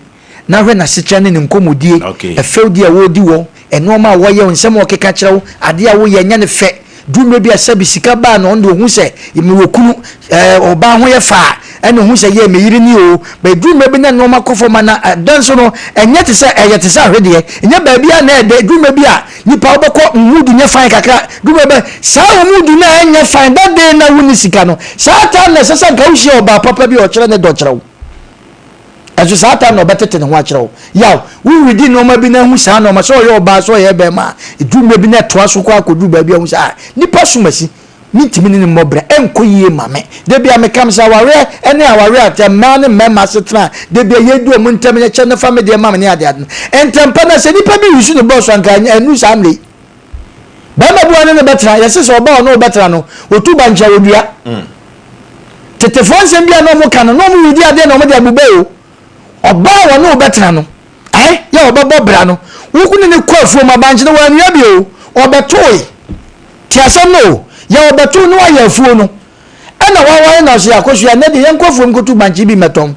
na hwe na secha ne nkomodie e feudi a wodi wo eno ma wo ye nsem o keka kirewo ade a wo ye nya ne fe du maybe asabi sika ba na ondo hu se imi wokunu oba ho ye fa ene hu se ye meyiri ni o ba du maybe na no makofo mana danso no enye te se eyete se ahwede enye ba bia na de du maybe a nipa obekọ mudu nya fan kakra du maybe sa mudu na enya fan da de na wuni sika no sa ta na sesa ka ushi oba papa bi o kire ne do kirewo aso sa ta no betete ne ho akirewo yaw we widi no ma bi na hu sa no ma so ye oba so ye be ma du maybe na to aso kwa kodu ba bi hu sa nipa sumasi mitimi ni mobre enko yie mame de bia me kam sa ware ene aware atema ne mema setra de bia yedu o muntem ne chene family de mama ne ade ade entempa na se nipa bi yusu ne boss anka enu samle ba ma buane ne betra yese so ba no betra no otu ba ncha odua tetefo nsem bia no mo ka no mo widi ade no mo de abube o oba wo no obetena no ya obebo bra no wukuni ne kwafuo ma banche no wa nua bi o obetoi ti asem no ya obeto no ya afuo no ana wa na so yakoso ya ne de yankwafuo mkotu banche bi metom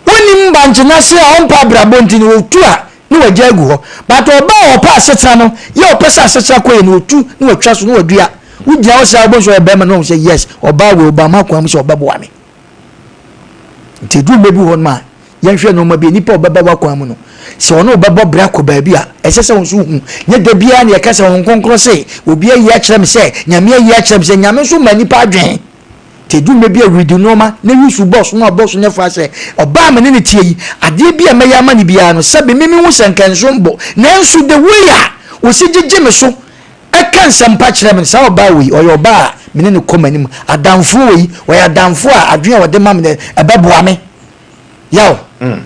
woni banche na se a ompa bra bonti ni otu a ni waje agu ho but oba opa asetra no ya opesa asetra ko ni otu ni watwa so ni wadua wujia wo sa bo so ebe ma no say yes oba we oba ma kwa mi so obebo ame nti du mebi hon ma yanhwe no ma bi nipa obeba wa kwa mu no se ono obebo bra ko ba bi a esese won so hu nye da bia na yakasa won konkro se obi ayi a kire me se nyame ayi a kire me se nyame so ma nipa adwen te du mebi a read no ma na yusu boss no boss nya fa se oba me ne tie yi ade bia me ya ma ni bia no se be mimi hu senkanso mbo na ensu de we a o si gege me so eka Sompa kire me sa oba we oyo oba me ne komanim adamfo we oya adamfo a adwen a wode ma me ebeboa me yaw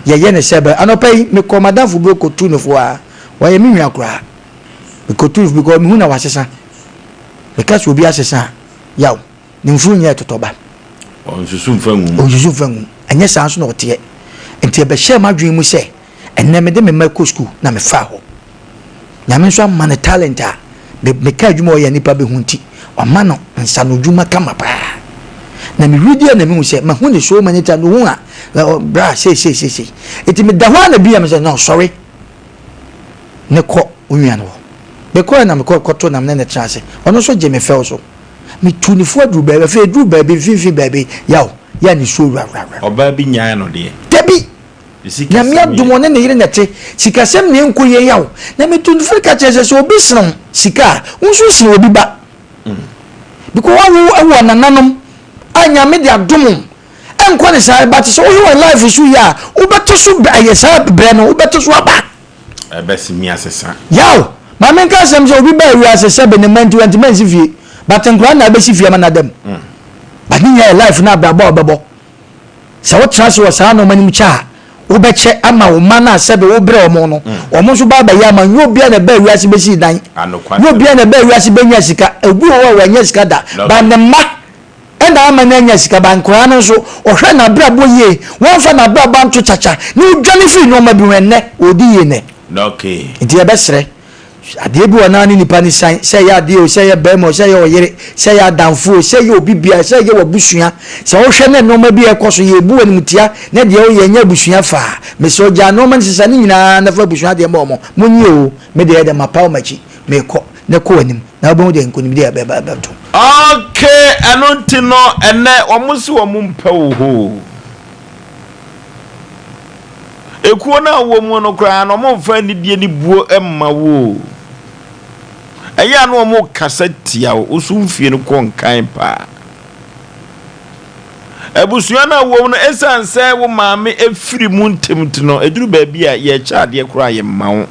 ye ne sebe anopai me komadamfo be ko tu no fo a waye me nwa kura me ko tu because me hu na wasesa because obi asesa yaw ni mfu nya totoba onsusu mfangu anya sanso na ote enti be share madwen mu se enne me de me ma school na me fa ho nyame so amane ne talent a me ka adwuma o ya nipa be hunti o ma no nsa no dwuma kama pa na me video na me hu se ma hu ne so many time no hu a bra say enti me da ho na bia me say no sorry ne ko onwa no be ko na me ko to na me ne trase ono so je me fe so me tunifo adu bebe fe du bebe fifi bebe yaw ya ni so ra oba bi nyaa no de debi na me adumone ne yire nete sikasem ne nkoye yaw na me tunifo ka chese so obi sram sika unso sin obi ba because wa nananom anya me de adum enko ne sai but so your life is ya ubeto so ba yesa bre no ubeto so aba ebesi mi asesa yaw ma men ka sem so obi ba wi asesa be ne man 20 man sifie but nkwa na be sifie ma na dem but ni ya life na bra ba obebo se wo trust wo sa no manim cha wo be che ama wo ma na se be wo bre omo no omo so ba ba ya ma nyo bia na ba wi ase be si dan nyo bia na ba wi ase be nya sika ebu wo wa nya sika da ba ne ma enda ama na nya sika ba nkwa no so ohwe na bra bo ye won fa na bra ba nto chacha ni udwane fi no ma bi wenne odi ye ne okay nti e be sere ade bi wona ni nipa ni san say ya de o say ya be mo say ya oyere say ya danfo say ya obibia say ya wabusua say wo hwe ne no ma bi ekoso ye bu wani mutia na de o ye nya busua fa me so ja no ma nsesa ni nyina na fa busua de mo munyi o me de mapa o machi me ko ne ko anim na obo de nkonim de ba to okay anonti no ene omusi wo mumpa wo ho ekuo na wo mu no kra no mo fa ni die ni buo emma wo eya no mo kasa tia wo usumfie no konkan pa ebusuya na wo no esanse wo maame efiri mu ntemtino eduru ba bia ye chaade kra ye mawo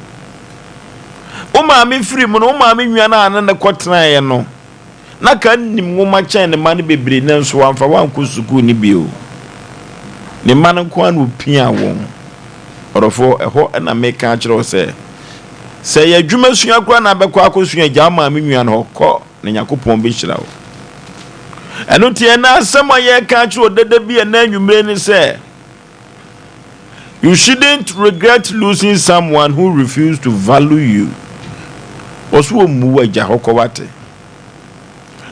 wo maame firi mu no wo maame nwa na na kotena ye no na kan nim wo ma chen ne ma ne bebre na nso wanfa wanko suku ni bio ne ma no ko an opia wo orofo eho na meka akire se ya dwuma sua kra na bekọ akosua gya ma menua no kọ na yakopon be hira wo eno tie na asem aye ka akire odede bi na anwumre ni se you shouldn't regret losing someone who refused to value you oso mu agya hokọ wate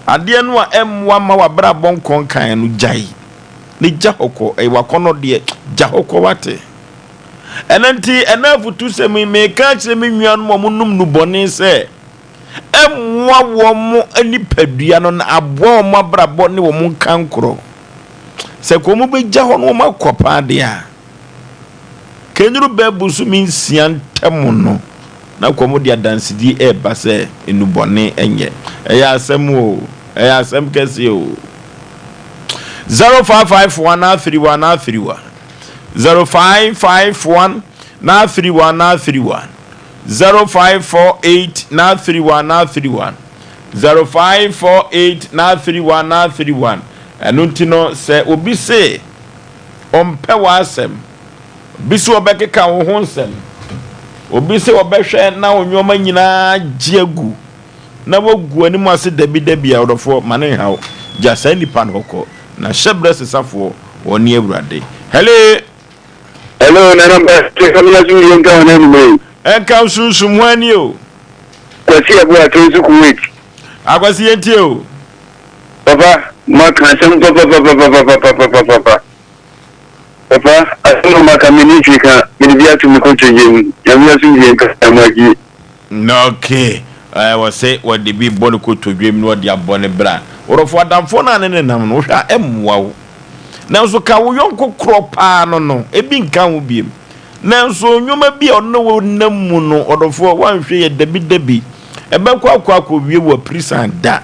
ade no a emwa ma wabra bonkon kan no jai ni gya hokọ e wakono de gya hokọ wate enanti enafutu se me ka kire me nua no monum nu bone se emwa wo mo anipadua no na abo mo abrabo ne wo mo kankro se ko mo be gya ho no mo akopa de a kenuru bebusu min siantem no na ko mo dia dance di e ba se enu bone enye eya asem o eya asem kese o 05513131 0551 na 31 0548 na 31 0548 na 31 anontino se obi se ompe wa asem biso obekeka wo ho nsem obi se obehwe na onwoma nyina giagu na wogu ani mu ase dabi a odofo mane hawo jasa nipa no hokọ na shebre sesafo woni awurade. Hello, Nana, you don't know. Enka sunsun wani o. Kwasi Aboagye to Kuwait. Akwasi enti o. Papa, Mark Asem Papa. Papa, asem Mark Amini ka media to me kontrejim. Ya mi asu je ka amagi. No okay. Was say what the be bonu ko to dwem no de abone bra. Orofo adamfo na ne nam no hwa emwa wo. Nanso ka wo yonko kropa no ebi nka wo biem. Nanso nyoma bi ono wo namu no orofo wanhwe ye debi ebe kwa wie wo prison da.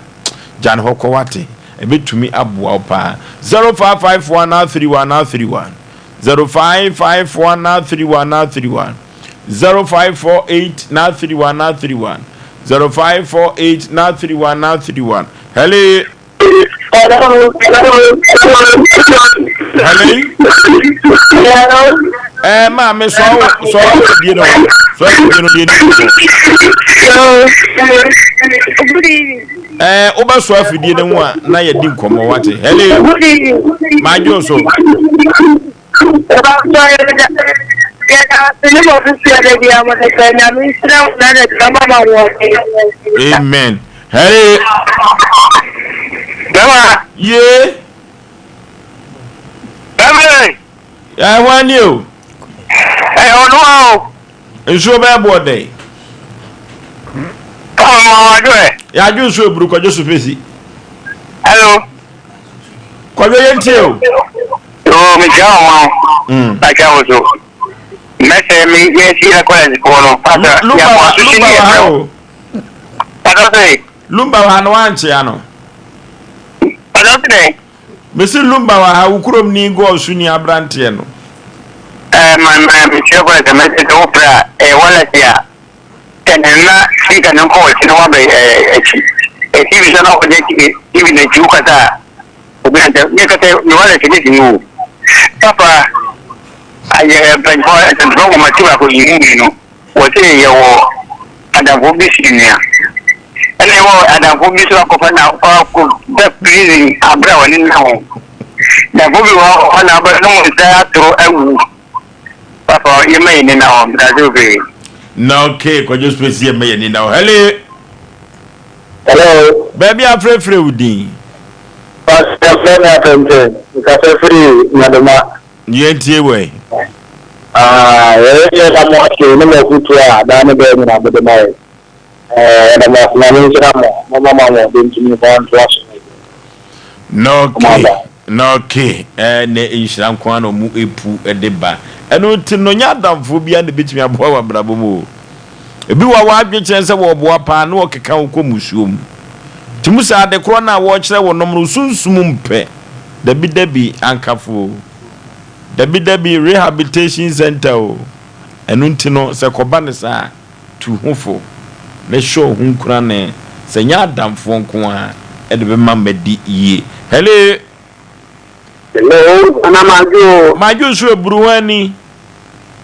Jan hokko wate. Ebetumi aboa opa 055131 055131 0548 0548 Hello. Ma me so di no. So di no. Oba so afidie ne ho a na ye di nkomo wate. Hello. Ma jo so. Amen. Hey. Yeah. I want you. Hey, oh no. It's your bad day. Ya ju so buru ko Joseph esi. Hello. Ko yo yentio. Oh, me jaw. Ta jaw so. Mese mi yesi la kwa zikono. Pata ya kwa sushi ya. Pata sei. Lumba wa no anche ano. Pata sei. Mesi lumba wa ha ukurom ni go suni abrante no. My children, the message opera, wala tia. Tenena, sika no ko sino wa be a TV sana ko je TV ne juka ta. Ubenta ne ka te no wala kidi ni. Papa aye ben ko en ko ma tiwa ko yini no. Wote yawo adabo bisinia. Ene wo adabo bisu ko fa na ko da prison abra wani na ho. Na bobi wa na ba no mo sa atro awu. Papa, you may know that you be. No, okay, could you space here, may you know? Hello, baby, I'm free with you. but the plan happened because free, Madama. Yet, way. Yes, I'm watching no more good to her than a baby now, but the night. And I'm not managing Mamma, been to me born to watch. No, okay, and Isham Kwano mu epu edeba. Eno tino nya damfo bia ne betimi aboa wa brabo mu. Ebi wa wadwe chense wo boa pa na okeka wo musuom. Timusa de kro na wo kire wo nomro sunsum mpe. Dabi ankafo. Dabi rehabilitation center o. Eno tino se koba ne sa tu hofo. Ne show hunkura ne se nya damfo nko a ede be mamadi ye. Hello, Ana Maju so buruwani.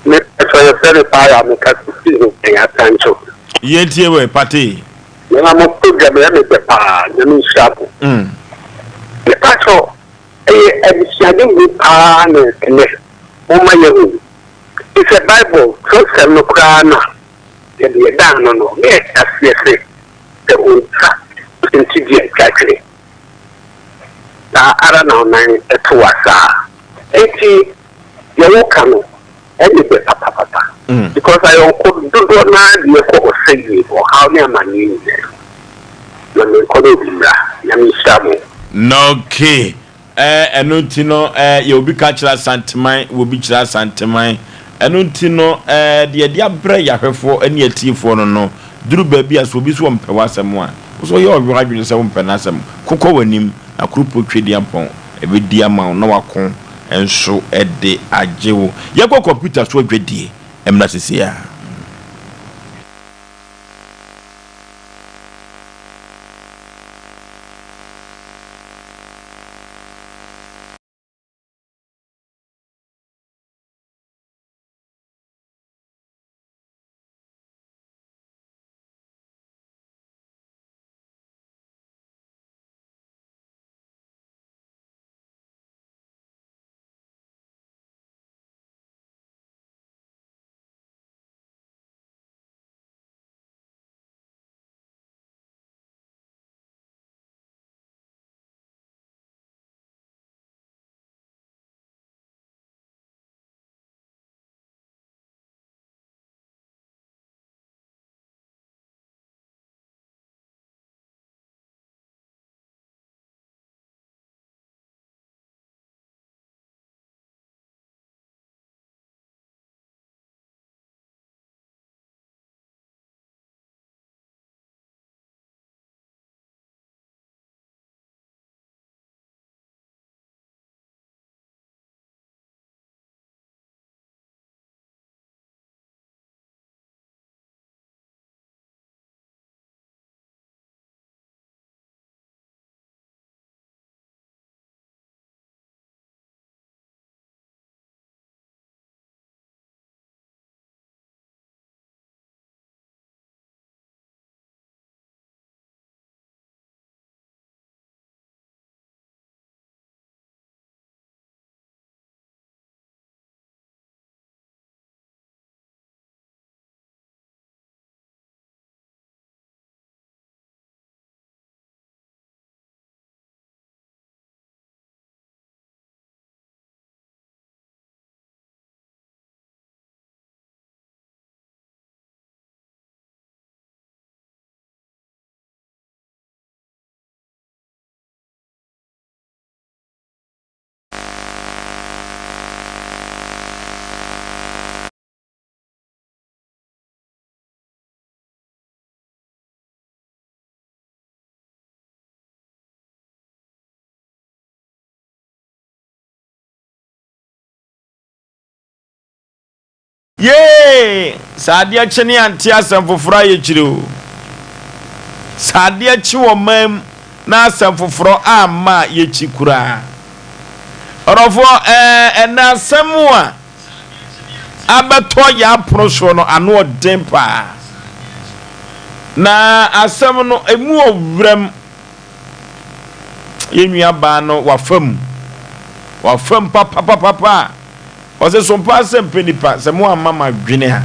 Me so you say fire me ka see no atancho. Yentie we party. Me na mo program me be pa, me sharp. Me ka so edisiade mi pa na kene. O ma ye. It's a Bible, so say no kra na. Ye dey dan no. Me asiese. The unta. Nti die kakre. Na ara na onan eto wasa. Enti ye wo kanu e be papa. Because I don't do na ye ko Osei or how near my name. Na me ko do bra, na me shamu. No okay. Eno tino ye obi ka kira santeman, wo bi kira santeman. Eno tino de dia bre ya hwefo ene atifo no duru ba bi aso obi so mpe wasem a. So ye obi hadwene se mpe na asem. Kokọ wanim na krupo twedi ampon. Ebe dia ma na wakon enso ede ajewo. Ye ko computer so adwedie. Emna sisia. Ye sadia chene anti asem foforo ayechire o sadia chi wo mam na asem foforo amma yechi kura orofo na asem a abeto ya proso no ano odempa na asem no emu owrem yenua ba no wafam papa Osei Sompa Asem Mpe Nipa se mo amama dwene ha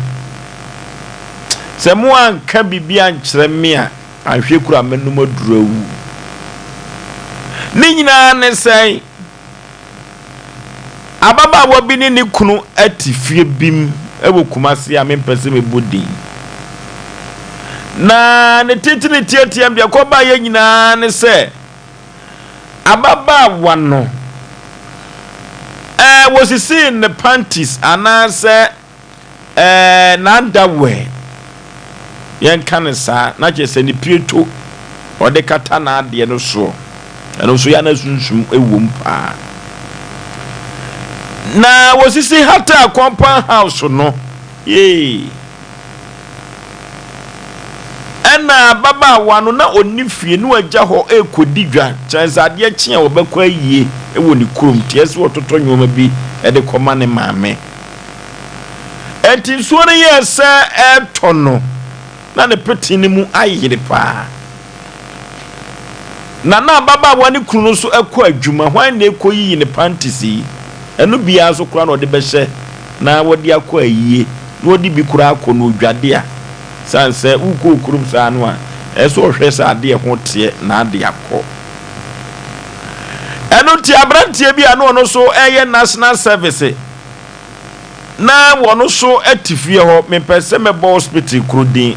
se mo anka bibia nkyere me a ahwe kura menum adurawu ni nyina ne sai ababa wo bi ni kunu atifie bim ewo kumase a mempese mebodi na ne titini tietiem de ko ba ye nyina ne se ababa wano was he seeing the panties and I said underwear yan kanisa na je se ni pieto o de kata na ade no so and also ya na sunsum ewom pa na was he see hata compound house no ye ena baba wano na onifie no agya ho ekodidwa chansade akye a obekwa yie ewo ni kurom tiese wototo nwoma bi de koma ne maame enti so ne yese etono na ne peti ne mu ayire pa na baba wani kunu so ekọ adwuma hwan na ekoyi ne pantisi eno bia so kura na ode behye na wodi akọ ayie na wodi bi kura akọ no odwade a sanse uko kurum sa no a eso hwese ade ho tie na ade akọ eno ti abrantie bi ano no so eye national service na wono so atifie ho mepese mebo hospital krudin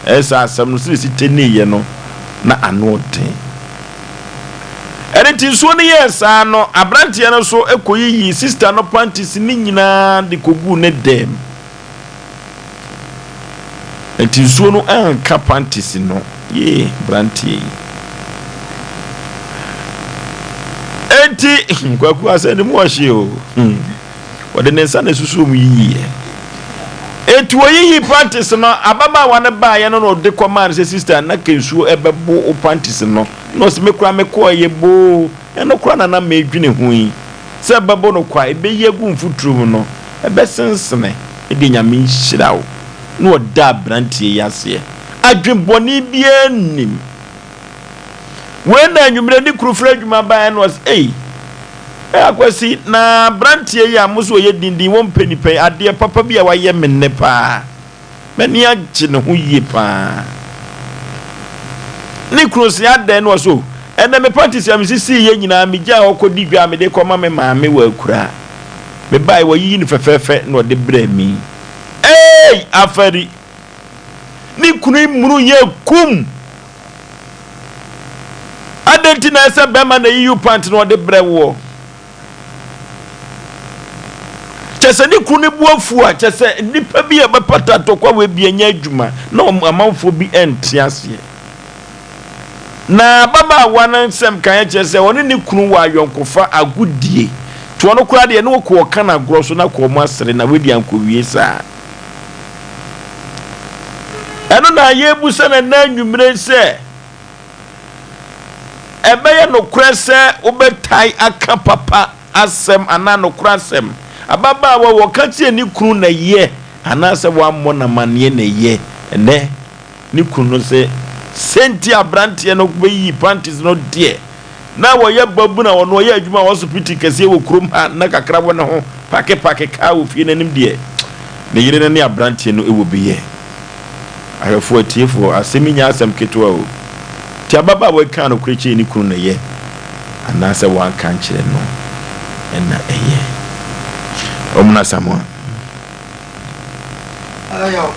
esa asem no sisi teniye no na ano den ene ti so ne yesa no abrantie no so ekoyi sister no panties ni nyina de kogu ne dem enti so no anka panties no ye brantie enti kwaku asene mu ohye o wode ne nsa na susu mu yiye enti oyiyi panties no ababa wane ba ye no de command se sister na kensuo ebebo o panties no no se mekura meko ye bo eno kura na medwene hui se bebo no kwa ebeyi gu mfuturu no ebesensene edi nyame nhirawo no oda brantie yase adwemboni bia nim when anwumre ni kurufra adwuma ba no was akwasi na brantie ya muso ye dindin won penipe ade papa bia waye menne pa mani agye ne ho yie pa ni kurusi ade no so ene me panties am sisi ye nyina me gya okodi dwa me de koma me maame wa kura me bai wa yi ni fefefe no de bra mi afari ni kunu muru ye kum adenti na ese bema na yiu pant no de bra wo chese ni kunu buafu a chese nipa bi e bepata to kwa we bi anya adwuma na amanfo bi entiase na baba wana nsem kan chese woni ni kunu wa yonkofa agudie to no kura de no ko kana grosso na ko mo asere na we di anko wie sa eno na yebusa na nwumre se ebeye no krese obetai aka papa asem ana no krasem ababa wa wokati ni kunu na ye ana se wa mo na mane na ye ene ni kunu se senti abrantie no beyi panties no de na wo ye babu na wo ye adwuma wo hospital kase wo krum ha na kakra wo ne ho pake ka wo fie nanim de ne yire ne abrantie no ewo beye ahefo atiefo aseminya asem ketwa o ti ababa wo kan no kreche ni kunu na ye ana se wan kan kire no ena eye omna samwa ayo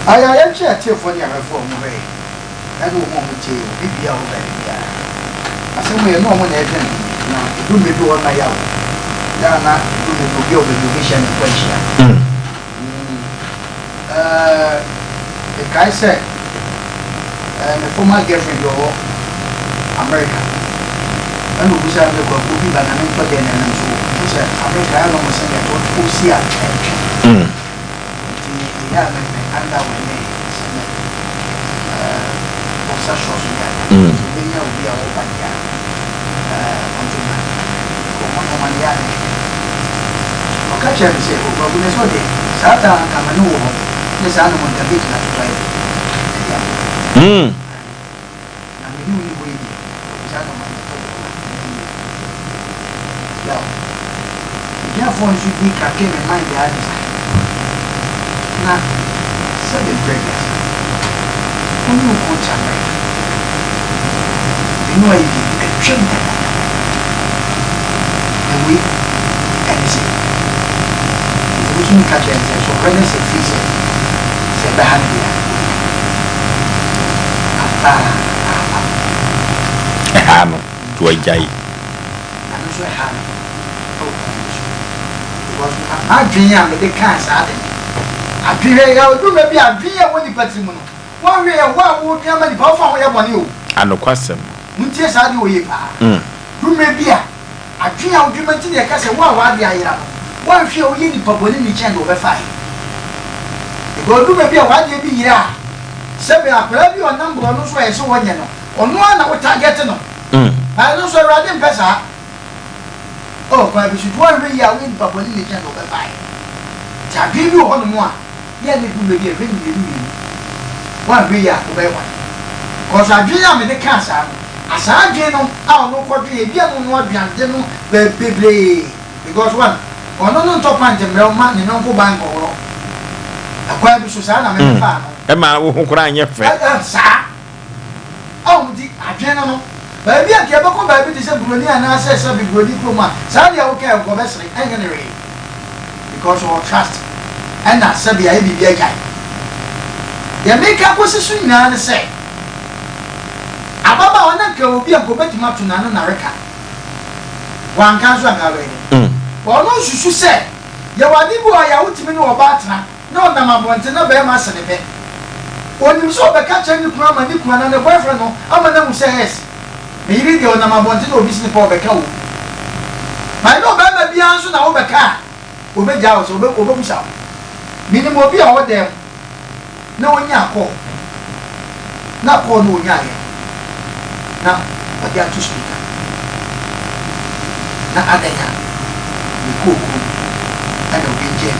aya ya che atiefo ni ahefo mo he eno mo mo che bibia wo ba bibia asemu ye no mo na edwen na du me do na yawo ya na du me do bio be mission question the guy said my former girlfriend go America and we say go be banana for the and so which I think I almost said that Osei Yaw Oforisuo. The under my name, such as we will be our Obagia. Catch and say, oh, we saw the Satan come and know this animal that is not right. And we knew we waited. Therefore, should be came in mind the other side. Now, 7 pregnant. Who knew coach America? You know, I did a train and we and see. We shouldn't catch it. So, when I say fix it, say behind the Hano to a jay. I'm not sure how. I dream of the cancer. I dream maybe I dream when the patrimono. 1 way, 1 would come and power for your money. And no question. Munties are the way. Who may be a dream of dreaming to the castle. What I am. 1 few years for the channel over 5. The gold may be a 1 year be here. 7 are probably a number of those ways so one you know. Or no one would target no. I don't so rather pesa. Oh, but we should 1 year win for the channel over 5. I give you one more. Yeah, they will be a ring. 1 year over 1. Because I dream of the cancer. As I dream, I'll know what we have no baby. Because one, or no top man, the man in Uncle Bank or a quite Susanna, my father. Emma won't cry your friend. Sir. Oh, the Adrenal. Baby, I can't go back to the Bruni and I said something good diploma. Sadly, I will care of Gobesri, anyway. Because of our trust. And that's Sabia, I be a guy. They make up position now and say, Ababa, one uncle will be a go back to Matuna and America. One council already. Well, no, you should say, you are the boy I would know about now. No, number one to know very much in a bit. When you saw the catcher, you come and you come and the boyfriend, I'm a name who says, maybe the number one to know business for the cow. I know better be answered now over car. Over Jaws, over himself. Minimum will be out there. No one ya call. Not call no ya. Now, I got to speak. Now, I got you cook and a big jam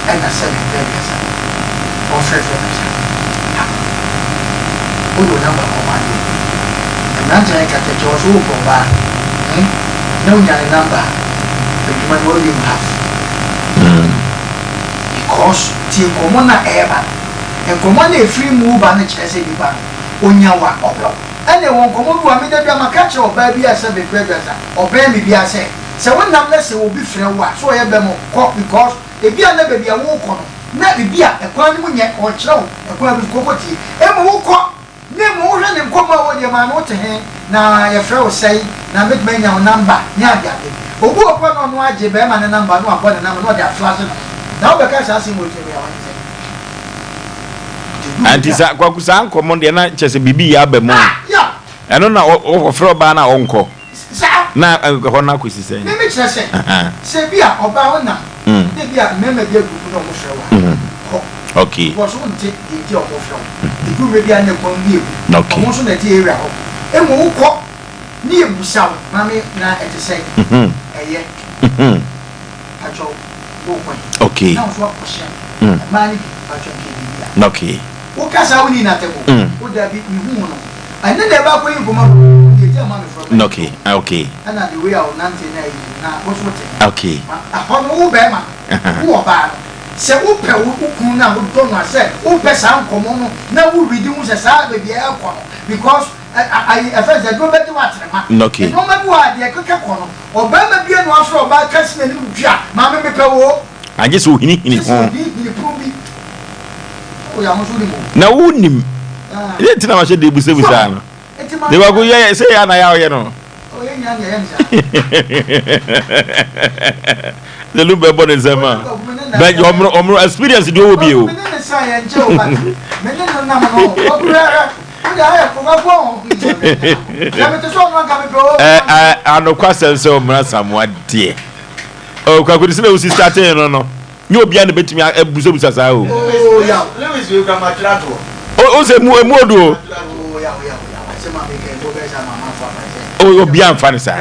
and a 7 days. Or 5 days. Who will number of money? And that's like a George Uber. No number. But you might only have. Because till Comona ever and Comona free move on the Chelsea Nipa Unyawa or and they won't come over me that I'm a catcher or baby as a predator or baby be I say. So when I'm less will be free so I have them caught because if you are never be a walk on, maybe be a quantity or chow, a quantity of property, and walk up. Name more than come over your man to him. Now your friend say, now make me your number, Yaga. Or go upon on what you bear man a number, no upon a number, not that flashing. Now because I see what you are. And this Quakusan common the night just a BB Abemo. Yeah. I don't know over Bana uncle. Now I'm going to say, maybe say, be a Obama. Maybe I remember the good. Okay. Was one take the job of the good maybe I never knew. Okay. Also the area. And won't call near Busau, Mammy, now at the same. Okay. Now what was money? Okay. What can I win at the book? Would there be you? And then about going from okay. Okay. And at the way of 99 now was what? Okay. A whole Bama. Who are bad? Say, Upe, who now don't I say, Upe sound common, now we reduce a side with the aircon because I first I go back to what? Okay. No matter what, the Coca-Cola or Bama be an offer about Casman, Mamma Mepo. I just win in his home. Now, wouldn't him? Let's know what they will say with Anna. They were going to say, Anna, you know. The Luba Bonizema. But your experience do be you. ano kwasem se o mra samwa de o kwa kudi se be usi starting no ni obi an betimi abuso saa o ya Lewis we grandma trato o se mu odo ya se ma make go be sa mama fa o obi an fa ne sa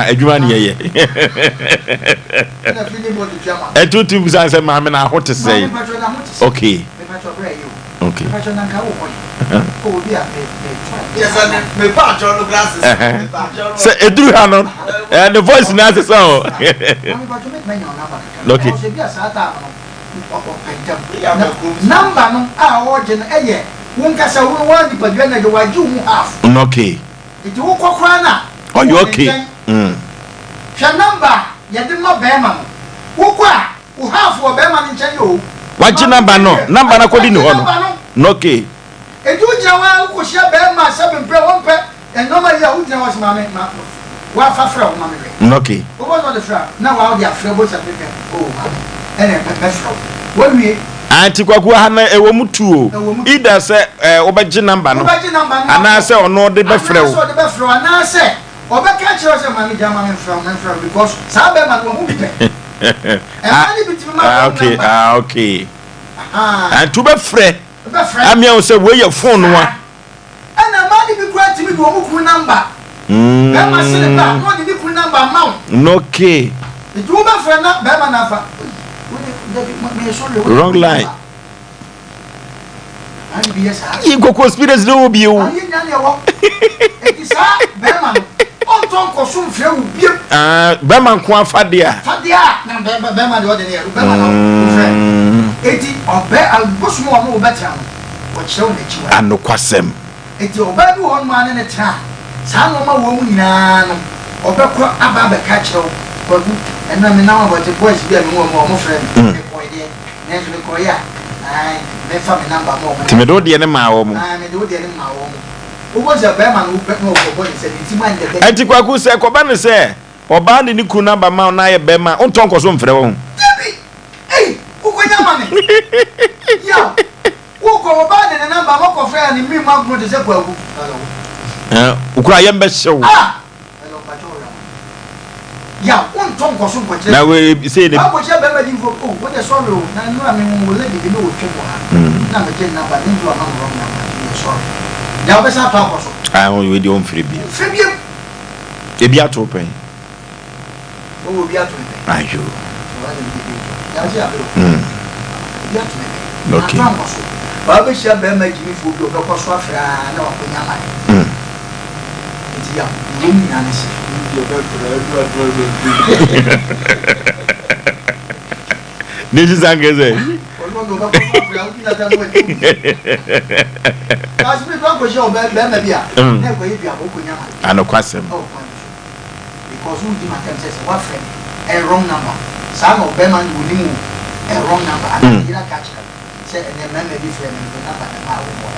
adwuma ne ye etutu busan se ma me na hote sei okay okay so edru ha no the voice na say so okay number no a oje no eye won kasa won wan di padua na je waju mu half okay iti wo kokora na oh you okay hwa number ye de ma be ma wo kwa wo half wo be ma ni nchen yo waji number no number na kodi ni ho no okay iti wo jira wa ko hia be ma Asem Mpe won pe enoma ya wo jira wa ma me wa fa fra wo ma me okay wo no de fra na wa de afra bo chape oh ma ene pe fra wo wi anti kwaku ha na ewo mutuo ida se obeji number no ana se ono de be frɛ wo de be frɛ ana se obeka kire se ma me jama me frɛ because sa be ma no hu pe okay okay antu be frɛ amia o se we ye phone wa ana ma di bi kura ti mi do mu ku number be ma se ne ba no di bi ku number ma okay di tu be frɛ na be ma na fa wrong line you go conspiracy no be you Bema ko afadia na bema de ode ne bema no eti obe albosumo no obeta no wo kire wo nechiwa anokwasem eti obe bi won ma ne tra sa no ma wo mu nyina no obe ko aba be ka kire wo ena me na wo te boys bi a me wo friend ko ide ne so ko ya ai me fa me number mo me do de ne ma wo mu me do de ne ma wo mu wo ze be ma no be no ko se ti man de be enti kwaku se ko ba ne se oba ne ni ku number ma na ye be ma onton ko so mfre wo debi ei wo ko nya ma me ya wo ko oba ne number mo ko fre ni mi ma gro de se kwaku ukura ye mbe hyew ya onton ko so ko kire na we say ne ba ko che be ma di fo oh what the sorry na no am mo le di no wo twe mo ha na me je number ni do am wrong number sorry ya be sa pa ko so we di on free bi e bi ato pen o bi ato pen ayo ya ji abro bi ato pen okay ba be sha be ma jimi fo bi o be ko so afra na wa ko nyama ti ya ni ni na se Niji zangeze anokwasem because who did my says what friend a wrong number some of them and who a wrong number and you catch them say and then maybe friend number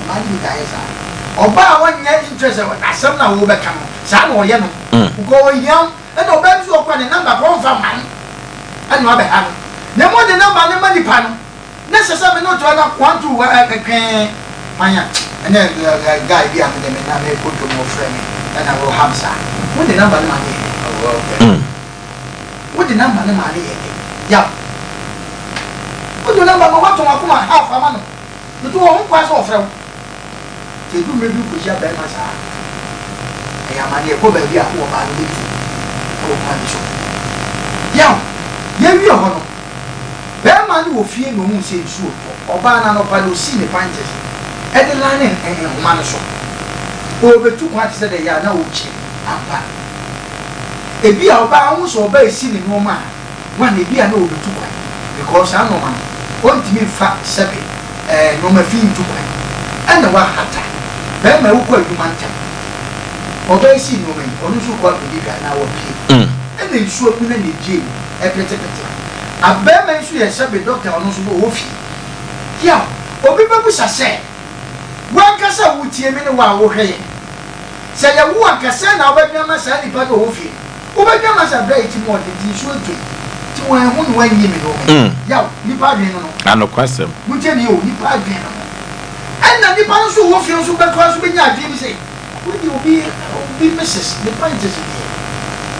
man you guys are oba one interest Asem na wo be kan sa na oye no go yam and oba so kwa ne number ko fa man and no be ha ne mo de number ne mani pa no ne se me no to na kwantu keken anya ene guy bi am de me na me ko to mo friend and I will have sa mo de number ne mani mo de number ne mani ya mo de number mo wa to akuma half ama no to wo kwa so friend te du me bi ko ja ba ma sa e ya mani e ko ba bi a ko ba no bi ko kwa ni so ya ye wi ho no be ma ni wo fie no mu se nsu to oba na no pa no si ne panches e de la ne o ma no so o be tu kwa se de ya na o chi apa e bi a oba hu so oba esi ni no ma wa ne bi a na o be tu kwa because ano ma on ti mi fa sebe no ma fi tu kwa ana wa hata be ma wo kwa adwuma ntam oba esi no ma onu so kwa bi ga na wo pi ene nsu aku na ne je e pete abema nsu ye sebe doctor ono so wo fi ya obi bebu sase wankasa wutie me ne wa wo hweye se ya wo akasa na obadwa ma sa nipa do wo fi obadwa ma sa bra iti mo de ti so tu ti wo hu no wanyi me do ya nipa dwen no anokwasem wutie ni o nipa dwen no ɛna nipa no so wɔ fie nso bɛkɔ so bɛnya adwene bi sɛ wodi obi mrs ne pantes deɛ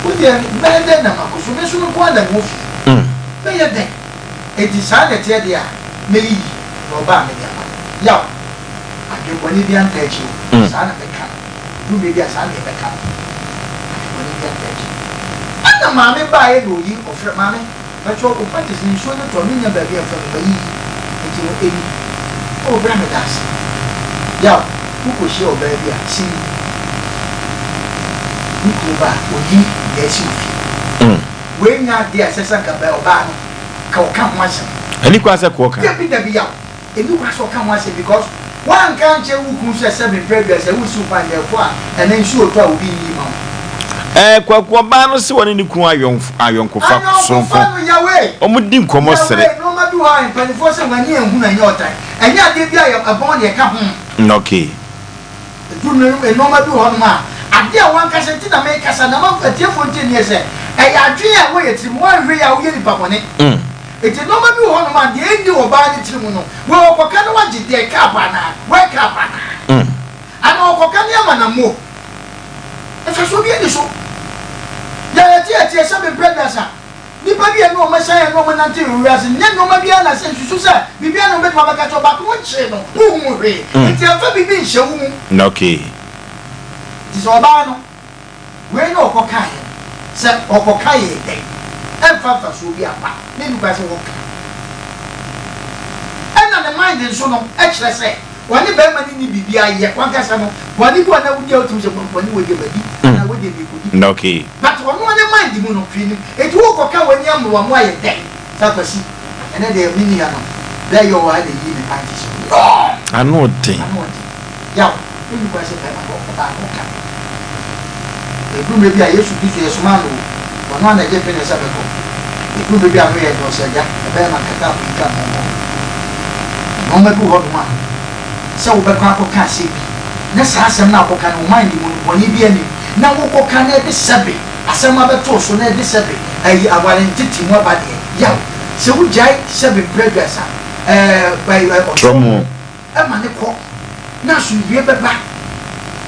wodi bɛyɛ dɛ na makoso me so no kɔ ada wɔ fie bɛyɛ dɛ edi saa na teɛ deɛ a meyi na ɔbaa me deɛ ama yaw adwembɔne bi anta akyi o saa na bɛka no bi a saa na bɛka no adwembɔne bi anta akyi ɛna maame baayɛ na oyi ɔfrɛ maame bɛtɔ o pantes ne nsuo no tɔ ne nya baabi a fɛ no bɛyi nti no ɛni o bra me daase yaw wokɔ hyia ɔbaa bi a sim ne kuro ba oyi na asi wo fie wenya adeɛ a ɛsɛ sɛ nka ɔbaa no ka ɔka ho asɛm ani kwa sɛ kɔɔ ka dabi yaw ɛni kwa sɛ ɔka ho asɛm because wanka nkyɛ wo kun sɛ sɛ memprɛ bia sɛ wosi wo pandɛfo a ɛne nsuo tɔ a obi nyi ma wo kwakuo baa no sɛ wɔne ne kun ayɔnkofa sonko ɔmo di nkɔmmɔ sere nɔɔma bi wɔ a mpanimfoɔ sɛ wɔani ahu na ɛnyɛ ɔtan ɛnyɛ adeɛ bi a ɛbɔn deɛ ka ho okay nɔɔma bi wɔ hɔ nom a adeɛ a wankasa nti na mekasa na atiefoɔ nti neɛ sɛ ɛyɛ adwene a wɔyɛ tirim wɔnhwɛ yɛ a woyɛ nipa bɔne eti nɔɔma bi wɔ hɔ nom a deɛ ɛndi wɔ baa ne tirim no wɔkɔka no wagye deɛ kaapa anaa wɔɛkaapa anaa ana wɔkɔka ne ama na mmo ɛfɛ so bi ani so yɛyɛteɛteɛ sɛ bebrɛdas a nipa bi a ne ɔma hyɛn ne ɔma nante wiase nyɛ nɔɔma bi a na sɛ nsusu sɛ biribi a na ɔbɛtuma bɛka kyɛ ɔbaako wɔnkyee no wohu hwee nti ɛmfa biribi nhyɛ wo mu okay nti sɛ ɔbaa no wei na ɔkɔkaeɛ sɛ ɔkɔkaeɛ dɛn ɛmfa mfasoɔ bi aba ne nnipa sɛ wɔka ɛna ne mind nso no ɛkyerɛ sɛ wɔne bɛrima ne ne biribi ayɛ wankasa no wɔne bi wɔna wodi a wotum sɛ wɔne wɔde badi na wɔde bɛkɔdi okay but ɔno ne mind mu no hwee nim ɛti wokɔka w'ani amoroa mu ayɛ dɛn sɛ kwasi ɛnɛ deɛ menua no bɛyɛ wɔ ha de yi ne panti so ano den yaw ne nnipa sɛ bɛrima ɔbaa ɔka ɛduru bi a yesu kristo yɛ soma no ɔno anagye pɛ ne sɛ bɛkɔ ɛduru bi a no yɛ dɔsɛgya ɛbɛyɛ ma kaka apika no nɔɔma bi wɔ nom a sɛ wobɛkɔ akɔka asɛm bi na saa asɛm no akɔka no wo mind mu no bɔne bi anim na wokɔka na ɛde sɛbe asɛm abɛtoo so na ɛde sɛbe ayi awarentete mu aba deɛ yaw sɛ wogyae sɛbe previous a ɔtrɔmo ɛma ne kɔ na asomdwie bɛba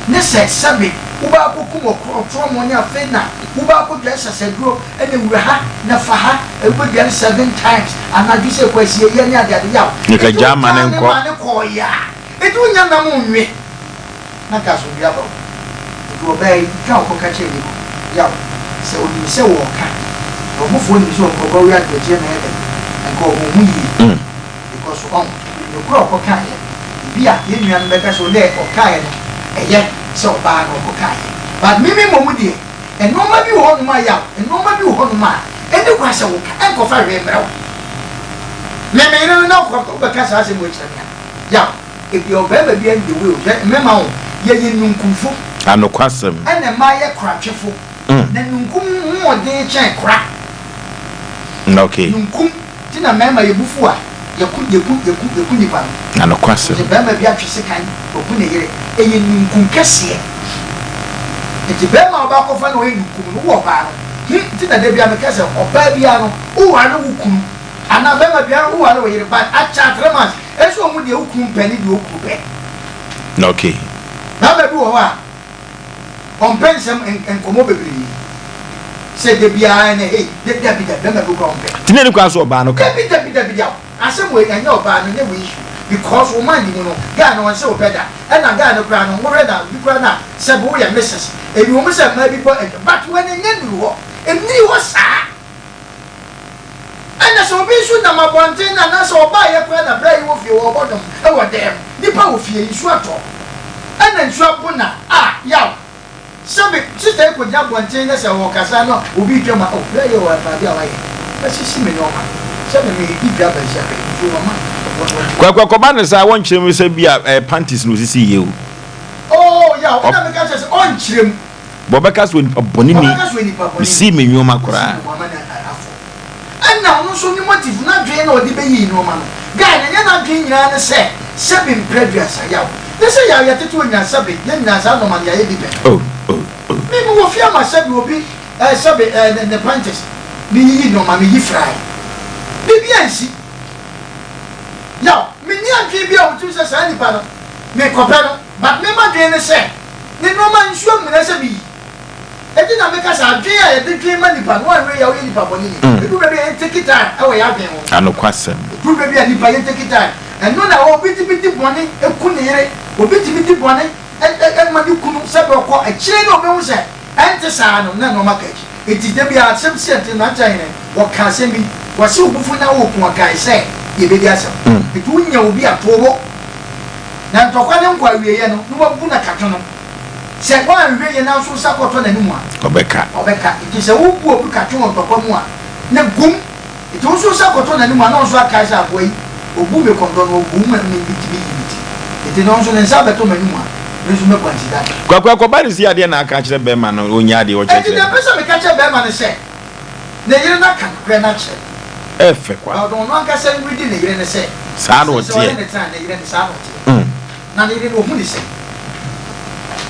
ne sɛ sɛbe wobɛakɔkum ɔtrɔmo ne afei na wobɛakɔdwa sɛsɛduro ɛne wura ha na fa ha ɛbɛdwane 7 times anadwo sɛ kwasie yɛ ne adeade yaw nekagya ma ne nkɔ kɔɔyɛ a ɛti wonya nam nwe na ka asomdwie aba wo ɛti ɔbɛɛ yi twa wokɔka kyerɛ ni yaw sɛ onim sɛ wɔɔka na ɔmofoɔ nim sɛ ɔnkɔbɔ wi adeɛkyeɛ na ɛdɛ ɛnka ɔmo mu yie because ɔn nokora ɔkɔkaeɛ bi a yɛn nua no bɛka sɛ ɔdɛ ɔkaeɛ no ɛyɛ sɛ ɔbaa no ɔkɔkaeɛ but mimi mmɔ mu deɛ ɛnɔɔma bi wɔ hɔ nom a yaw ɛnɔɔma bi wɔ hɔ nom a ɛne kwa sɛ woka ɛnkɔfa hwee mmerɛ wo memeyere no na wobɛka saa asɛm wɔkyerɛ me a yaw ebi ɔbɛrima bi ɛnde wei o mɛma wo yɛyɛ nunkumfo anokwasɛm ɛna mmaa yɛ koratwefo na nunkum ho ɔden kyɛn kora okay nunkum ti na mmarima yɛ bufu a yɛku nipa no anokwasɛm nti bɛrima bi atwe sekan ɔku ne yere ɛyɛ nunkum kɛseɛ nti bɛrima a ɔbaakɔfa na ɔyɛ nunkum no wowɔ ɔbaa no nti na da bia meka sɛ ɔbaa bia no woware wo kunu anaa bɛrima bia no woware wo yere but akyɛ 3 months ɛsɛ ɔmu deɛ wo kunu pɛ ne deɛ wo kunu pɛ okay bɛrima bi wɔ hɔ a ɔmpɛ nsɛm nkɔmmɔ bebree sɛ da biara ne hei dabi bɛrima bi kora ɔmpɛ tine ne kwa so ɔbaa no ka dabi yaw asɛm wɔ ɛnyɛ ɔbaa no ne wɔ issue because wo mind mu no guy no wɔn sɛ wɔpɛ da ɛna guy no kora no wɔhwɛ na bi kora na sɛ bo yɛ mrs ebi wɔn sɛ mmaa bi bɔ ɛdwa but wɔn nyɛ nuru hɔ emiri hɔ saa ɛna sɛ obi nso nam abɔnten na na sɛ ɔbaa yɛ kora na bra yi wɔ fie wɔ ɔbɔ dɔm ɛwɔ dɛm nipa wɔ fie nsu atɔ ɛna nsu abo na yaw sɛbi sista ekɔ gya abɔnten na sɛ wɔ kasa no obi twɛ ma ɔ bra yɛ wɔ ɛbaabi a wayɛ ɛsisi mi nɔɔma sɛbi mi bi dwa bɛ hyɛ nsu wɔn ma. kwakwakoba ne saa wɔnkyerɛ mu sɛ bi a panties no osisi yie o yaw ɔna meka kyerɛ sɛ ɔnkyerɛ mu bɔbɛka sɛ onipa bɔne ni si me nnwoma koraa ɛna ɔno nso ne motive na adwene na ɔde bɛyi nneɔma no guy na nyɛ na adwene nyinaa ne sɛ sɛbe mprɛ duasa yaw ne sɛ yaw yɛtete onya sɛbe yɛ nyinaa saa nɔma no yɛayɛ bi bɛ meme wɔ fie ama sɛbe obi sɛbe ne panties meyiyi nneɔma meyi frae biribi ansi yaw menni adwene bi a wotum sɛ saa nnipa no me kopero but me ma dwen ne se ne no ma nsuo mu na se bi edi na me ka sa dwen a ye de dwen ma nipa no anwe ya o ye nipa boni ni edu be be take it time e we ya dwen ho anokwasem edu be be nipa ye take it time eno na o biti boni eku ne yere o biti boni e ma di kunu se be ko e kire ne obe hu se ente sa no na no makaji eti de bi a sem sente na tan ne wo ka sem bi wo se obufu na wo ku kan se ye be di asem etu nya obi atobo na ntokwa ne nkwa wiye no no wabu na kato no se kwa wiye na so sakoto na nimu a obeka eti se wo bu obi kato no ntokwa mu a na gum eti wo so sakoto na nimu a na so aka sa boyi obu me kondo no obu mu ni biti eti no so ne sa beto manimu a resume kwantida kwa bari si ade na aka kire be ma no onya ade wo kire eti de pesa me ka kire be ma ne se ne yire na kan kre na kire efe kwa o don no aka se widi ne yire ne se sa no tie ne tan ne yire ne sa no tie na ne yire no hu ne se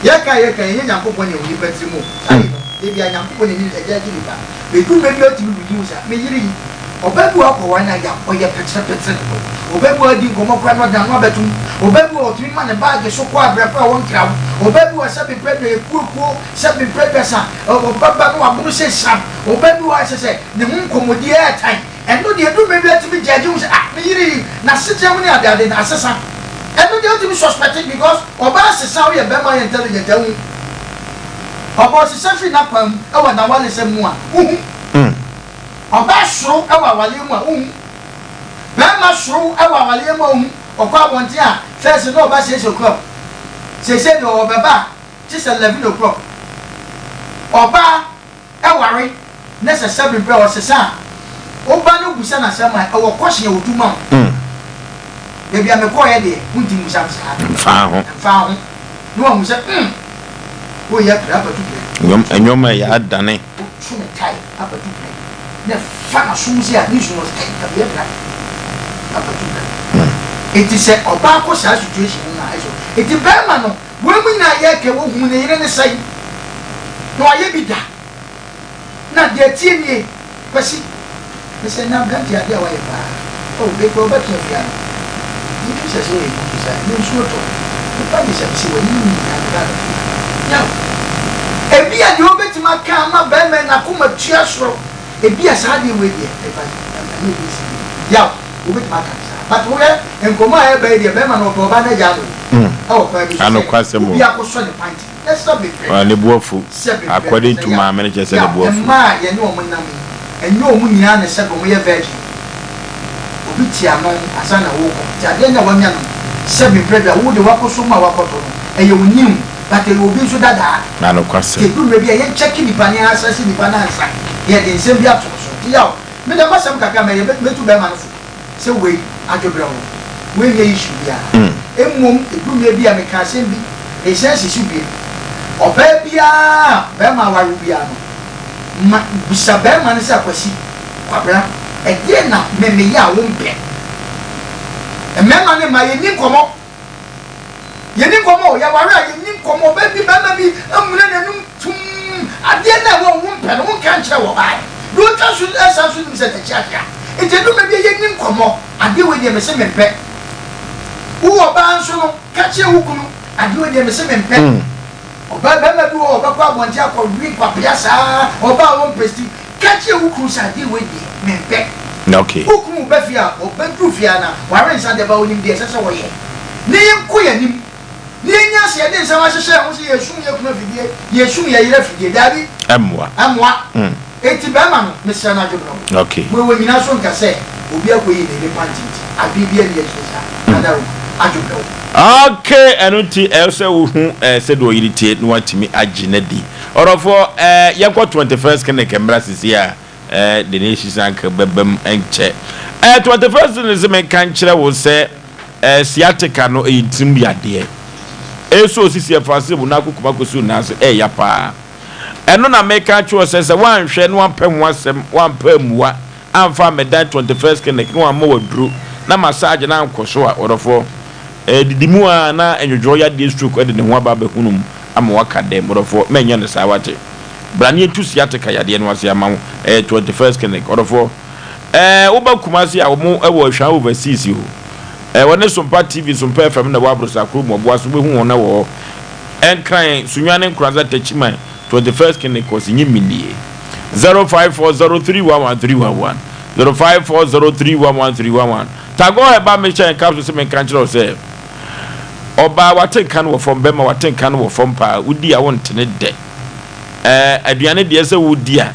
yeka ye nyankopon ne oni patimo ai no e bia nyankopon ne ni eja ji liba be ku be bi o ti bi du sa me yire yi obabu akwa na ya oye petre obabu adi ngomo kwa no dan no betum obabu o timi ma ne bag so kwa abrepa won krawo obabu o sabi prede ekuku sabi prede sa obaba no abu se sam obabu o sese ne hu nkomodi e tan eno de edu me bi atimi jaji hu se ah me yiri na sije mu ne adade na asesa eno de otimi suspected because oba asesa o ye be ma intelligent hu oba sese fi na pam e wa na wale se mu a hu ọba soro ewa wale mu a ohun bẹẹma soro ewa wale mu a ohun ọkọ abọnten a fẹsẹ náà ọba ṣeéṣe okuro ṣeéṣe de ọbẹba ti sẹ 11 o'clock ọba ẹware nẹsẹ 7 brẹ ọsẹsẹ ọba ne busa na sẹma ẹwọ kọsìn ẹwọ duma bẹẹbi amẹkọ yẹ de kunti musa nfa ho ne wọn musa o yẹ pẹrẹ apẹtu pẹrẹ enyoma ya adane sumi tai apẹtu pẹrẹ ne fana sumsi a ni sumo ka be bra apatuka eti se oba ko sa situation na eso eti be ma no wo mu na ye ke wo hu ne yire ne sai no aye bi da na de tie nie kwasi ne se na ganti ade a wa ye ba o be ko ba tie bia ni ku se so ye ku sa ni so to pa ni se si wo ni na da ya e bia de obetima ka ma be me na kuma tua soro ebi asade we de e ba ni bi si ya obi ma ka sa but we enkomo a e ba de be ma no to ba na ja no o pa bi anokwasem bi akoso ne point let's stop it ne buofu according to my manager said the buofu ma ye ne o mo nam enye o mu nyina ne se ko mo ye virgin obi tia no asa na wo ko ja de na wanya no se bi brother wo de wakoso ma wakoto no e ye onim but e obi so dada anokwasem ke du be ye check ni pa ni asase ni pa na ansa ye de nsem bi ato so yaw me da masam kaka me betu be ma no so se we adwobra wo we ye issue bia emmom edu me bia me ka asem bi e sense su bi oba bia be ma waru bia no ma busa be ma ne se akwasi kwabra e de na me ya wo mpe e me ma ne ma ye ni komo ya waru ye ni komo be bi amune na num tum ade na wo mpe no kan kire wo bai do ta su esa su nim se ta chiaka e je do me bi ye ni komo ade we de me se mpe wo ba nso no ka kire wo kunu ade we de me se mpe oba be ma bi wo oba kwa bonti akọ wi kwapia sa oba wo mpesti ka kire wo kunu sa ade we de mpe okay ukunu be fia oba du fia na ware nsa de ba onim de se wo ye ne yenko yanim ni enya se de nsa wa hyehyɛ ho se yesum ye kuna fidie yesum ye yire fidie dabi amwa eti be ma no mesra na dwobro okay we nyina so nka se obi akoyi ne ne pantit abibia ne yesesa adaro adwobro okay enuti else wo hu se do yiri tie no watimi agye na di orofo yakwa 21st kene kemra sisi a the nation sank bebem enche 21st ne se me kan kire wo se sciatica no eyitim yade eso osisi afase bu na kokoma kosu na so ya pa eno na meka cho se wan hwe no ampem wasem wan pamuwa amfa medan 21st kenek no amma waduro na massage na ankoso a orofo didimu a na enwodwo ya de stroke de ne ho aba behunum ama waka dem orofo menya ne sa wate brani entusi ateka yade no ase ama 21st kenek orofo wo ba kumasi a wo ewo hwa overseas ho When Sompa TV, Sompa FM, the Wabros are crew, was we who on a war. And crying, Sunyan Kraza Techima, 21st Kinnicos in Yimini. 0540311311. 0540311311. Tago about me and comes to some country or say. Oba waten kan wo from Bema waten kan wo from pa wudi a won tene de aduane de se wudi a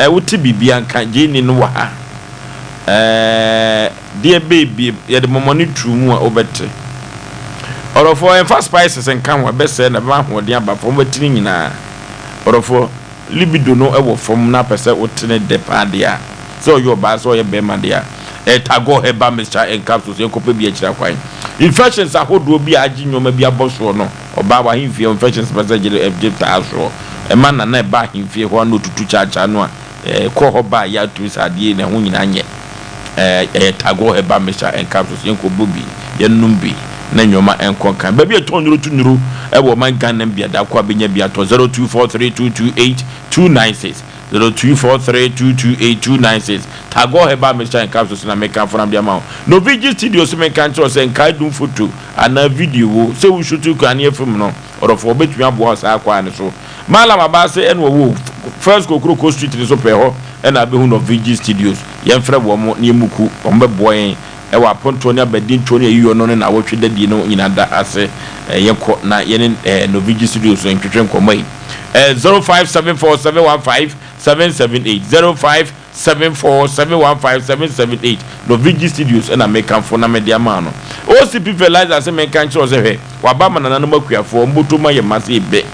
wuti bibia kan je ni no wa ha de baby ye de momoni trumu a obete orofo en fast spices en kan wa bese na ba hoden aba from watini nyina orofo libido no e wo from na pese wotene de pa de a so yo ba so ye Bema de a tago heba Mr. and capsules ye kope bi akira kwan infections ahodo bi agi nyoma bi aboso no oba wa himfie infections passage Egypt aso e man na na ba himfie ho no tutu chacha no a ko ho ba ya tu sadie na ho nyina nye tago heba Mr. and capsules ye ko bobi ye numbi na nyoma enkon kan ba bi etonuro tunuru e wo man kan na bia da kwa benya bia to 0243228296 0243228296 tago heba Mr. and capsules na make for am dia ma no video studio so make kan say kai dum photo ana video wo say we shoot kan e film no or for betumi abo sa akwa ne so mala maba say en wo first Kokroko street ni so pe ho en abe hu no video studios ye mfre wo mo ne muku ombe boyen e wa ponto ne abadin to ne yiyo no na wotwe dadi no nyina da ase ye ko na ye ne no video studios so ntwetwe nkomai 0574715778 0574715778 no VG Studios and American for na media man OCP fertilizer say me kan cho say hwe wa ba manana no makuafo mboto ma ye mase be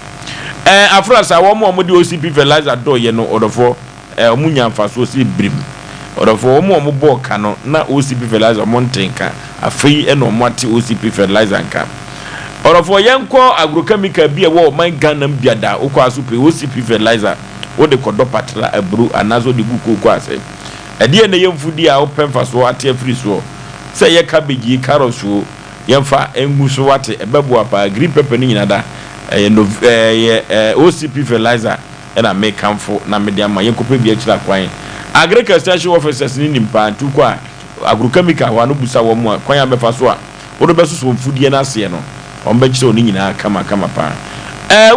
afrasa wo mo de OCP fertilizer do ye no odofo omunya mfaso si brim odofo mo bo ka no na OCP fertilizer mo ntenka afei e no mo ate OCP fertilizer nka odofo yenko agrochemical bi e wo man Ghana biada okwa so pe OCP fertilizer wo de kodo patla abru anazo de buko kwa ase ade ne yemfudi a opemfa so ate afiriso se ye cabbage carrots wo yemfa enguso wate ebebo apa green pepper ni nyinada OCP fertilizer na make camfo na media ma yenkope bi akira kwan agriculture officers ni nimpa tukwa agrochemical wa no busa wo mu kwan abefa so a wo do beso so mfudie na ase no ombe kire oni nyina kama pa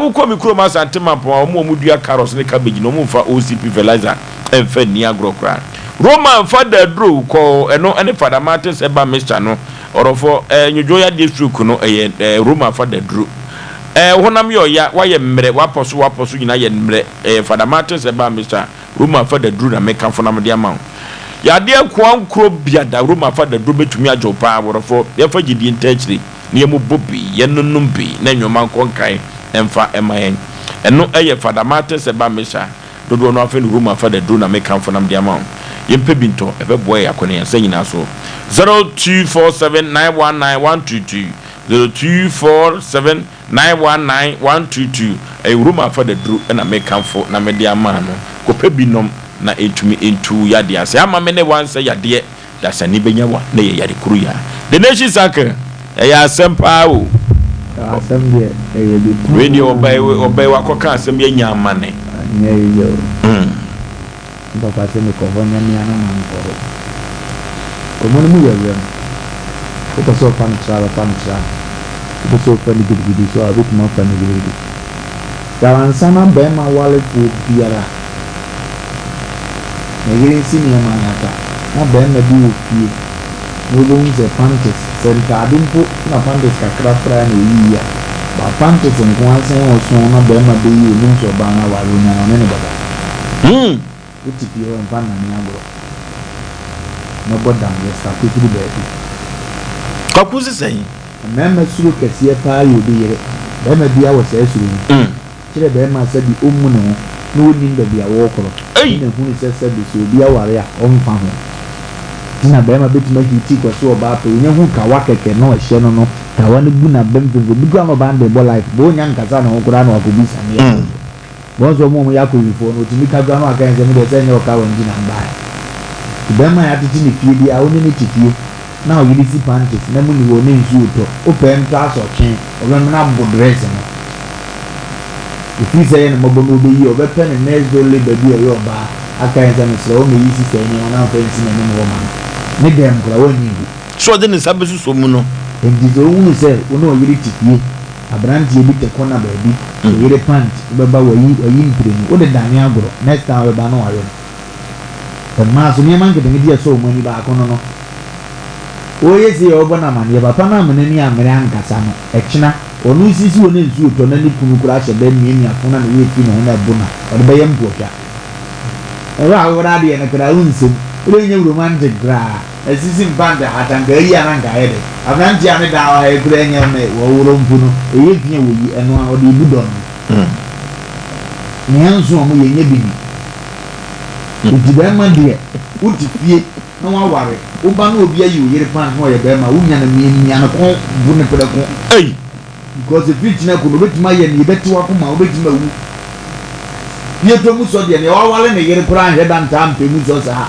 wuko mikro ma santema po omo dua carrots ne cabbage no mo fa OCP fertilizer emfa ni agrokra Roman father drew ko eno ene father matters eba Mr. no orofo nyodwo ya district no Roman father drew honam yo ya wa ye mre waposo nyina ye mre father matters eba Mr. Roman father drew na make am for na me amount ya de kwa nkro biada Roman father drew betumi ajopa orofo ye fa gidi intachiri ne ye mo bobi ye nunum bi na nwoma nkonkan emfa emayen eno eye father matters eba Mr. dodo no afa ni Roman father drew na make am for na me amount yempe binto ebe boy akone yansa nyina so 0247919122 0247919122 Roman father drew na make am for na me dia ma no kope binom na etumi entu yade ase ama me ne wan say yade da sani benya wa na ye yade kuru ya the nation sake ya asem pa o asem de bi radio obey wa koka asem ye nya amane nye yo Papa se me kovonya ni ana mankoro. Omo mu yewe. Ko so fan tsara. Ko so fan gidi so abu kuma fan gidi. Yawan sana be ma wale ko biara. Negiri sini manata. Na be na bi ofie. No lo nze pantes. Senta adimpo na pantes kakra fra na yiya. Ba pantes nko asen oso na be ma be yi ni so ba na wale nya na ne baba. Uti piyo mfana ni agro no boda yesa kwitiri beebi kakuzi sayin mema suru kesiye pa yobi yere bema bia wo se suru ni kire bema sabi omu ne ho no woni nda bia wo koro ne hu se sabi so bia ware a onfa ho na bema betima hiti kwa so ba pa onye hu ka wakeke no ehye no ka wani bu na bembe bi gwa no bande bo life bo nya nkasa na ho kura na wakobisa ne bonzo mo ya ko yifo no timi ka gwa no aka enze mi de se nye oka wanji na mba bema ya titi ni fie dia oni ni titi na o yidi si panties na mu ni wo ne nzu to o pe nta so twen o be na bo dress no ifi se na mo bo no be yi o be pe ne next door labor bi e yo ba aka enze mi se o me yi si se ni ona o pe nsi na ni mo ma ni dem kura woni so de ne sabe so mu no ndi zo wu se wono yiri tipie abranti ebi te kona baabi yiri pant beba wayi mprenu wo de dane agoro next time we ba no ayo the mass ni man ke de dia so mu ni ba kono no o yesi e obo na mane ba pa na mane ni amere ankasa no ekina onu sisi woni nsu to na ni kunu kura hye ba ni afuna na ye fi no na buna o de ba yam buoka e wa wora de na kra unsem o de nye romantic gra esisi mbanda hatanga yi ananga ede abranti ame da wa e kra nya me wo woro mpuno e ye fi wo yi eno a o de budon ni anso mo ye nya bibi ujibema de uti fie na wa ware wo ba na obi ayi o yere pan ho ye be ma wo nya na mi nya na ko bu ne pede ko ei because if it na ko no betima ye ni betu akoma wo betima wu ye to mu so de ne wa wale ne yere kura he dan tam pe mu so sa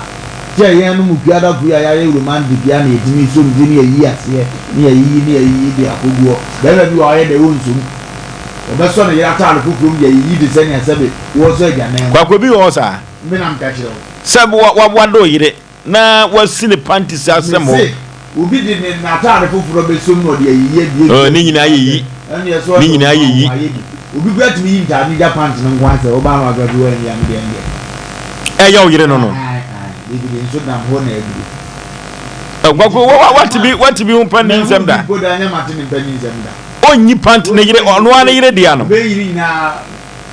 je ye no mu piada ku ya ye romantic ya na etimi so ndi ne yi ase ne yi de akoguo be bi wa ye de wo nsu o be so ne ya ta ko krum ye yi de se ne asabe wo so ja ne kwa ko bi wo sa me nam ka chiro sab wa do yire na wasi ne panties asem ho obi de ne na ta ko furo be so no de yi die ni nyina yi ni nyina yi obi gwa timi yi nta ni Japan no ngwa se oba ma ga duwa ni ya mi de ya yire no bibi nso na ho na ebi gwagwo what be un pan ni nsem da ko da nya mate ni pan ni nsem da onyi pant ne yire ono ana yire dia no be yiri na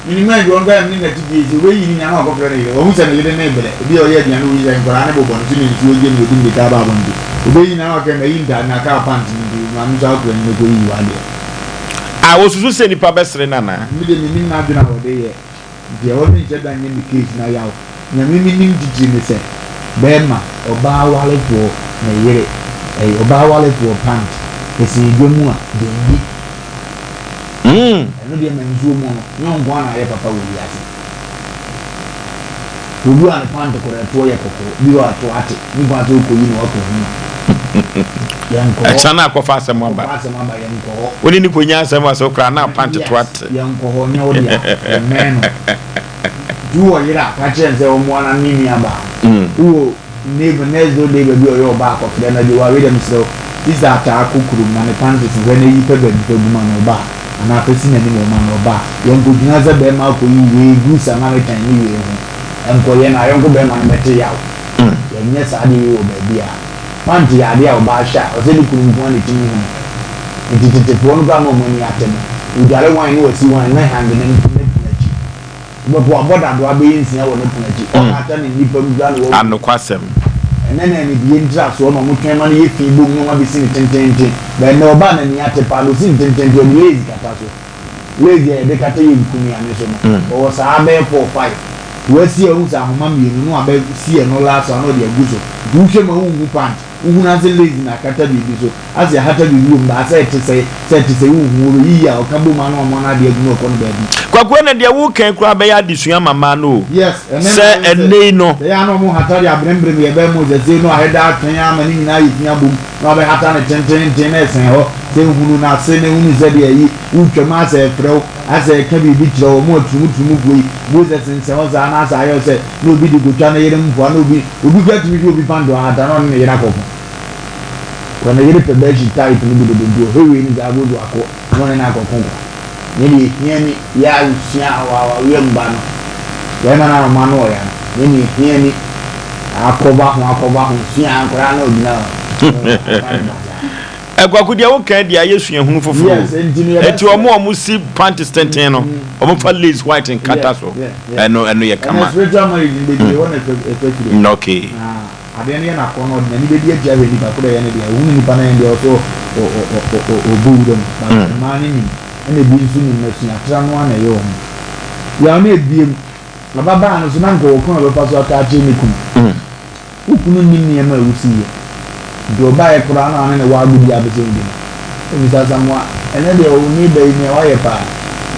ni ma jo nga ni na tidi je we yiri na na ko fere yire o hu se ne yire na ebele bi o ye dia no yi zen kora na bo bon ti ni ti o je ni odin de ta ba bon de o be yiri na o ke na yi nda na ka pant ni ma mi ja ko ni ko yi wa de a wo susu se nipa besre nana mi de mi na bi na wo de ye dia wo ni je da nye ni case na yawo nya mi nim didi ni se bema oba wale po na yire oba wale po pant esi dwemu a de yi eno de menzuo mo no nyo ngwa na ye papa wo yase obu an pant ko re to ye kokoro bi wa to ate ni ba to ko yi no ko hu yanko achana akofa asem aba yanko woni ni ko nya asem aso kra na pant to ate yanko ho nyo dia meno duo yira ka chenze o mwana nini aba uo neighbor nezo de be o ba ko kre na de wa we dem so is that akukuru na ne pant to we na yi pe be guma no ba ana pesi na ni mo ma no ba yanko gina za be ma ko yi we gusa na we tan ni we ho enko ye na yanko be ma na mete yawo ye nya sa de o be bia pant ya de o ba sha o se ni kuru nko ni timi ho titete po no ba no mo ni atem udare wan ni wasi wan na hande na but what about do abe nsia wo ne punaji o ata ni nipa gba no anu kwasem enene ni bi ndra so no mo twen ma ne yefi bo mo ma bi sin tentente be no ba na ni ate pa lo sin tentente o lazy kata so lazy de kata ye kumi ane so no o sa abe 4-5 we si e unsa homa mienu no abe si e no la so no de aguso du hwe ma hu pant hu na se lazy na kata bi so as ya hata bi wu mba se te hu yi ya o ka bo ma no mo na de agu no ko no ba bi kwakwe na dia wo kan kura be ya disua mama no yes se enei no ya no mo hatari abrembre me be mo je no aheda atwen ama ni nyina yi tia bum no be hata ne tenten na sen ho se hunu na se ne hunu ze de yi utwama se frɛw ase ka bi bi kyerɛ mo tumu goi bo ze sen se ho za na sa ayo se no bi di gotwa na yere mfo na obi kwatu bi obi pando hata no ne yera kokko wana yere pe be ji type ni bi do hewe ni za bo do akɔ no ne na kokko nini yeni ya sia wa yemba no yema na manu ya nini yeni akoba ho sia ankora na odina egwaku dia wo kan dia yesua hunu foforo eti omo si panties tenten no omo fa lace white and kata so eno ye kama okay ade ne na kono na ni be dia ja we ni ba ko de ne dia hunu ni pa na dia o buudo ma ni ene bi nsu ni machine atra no ana yo ya na ebiem na baba no so na nko ko na be paso ata aje ni kun ukunu ni ni ma wusiye do ba e kura na ne wa gudi abeze ndi e bi da zamwa ene de o ni be ni wa ye pa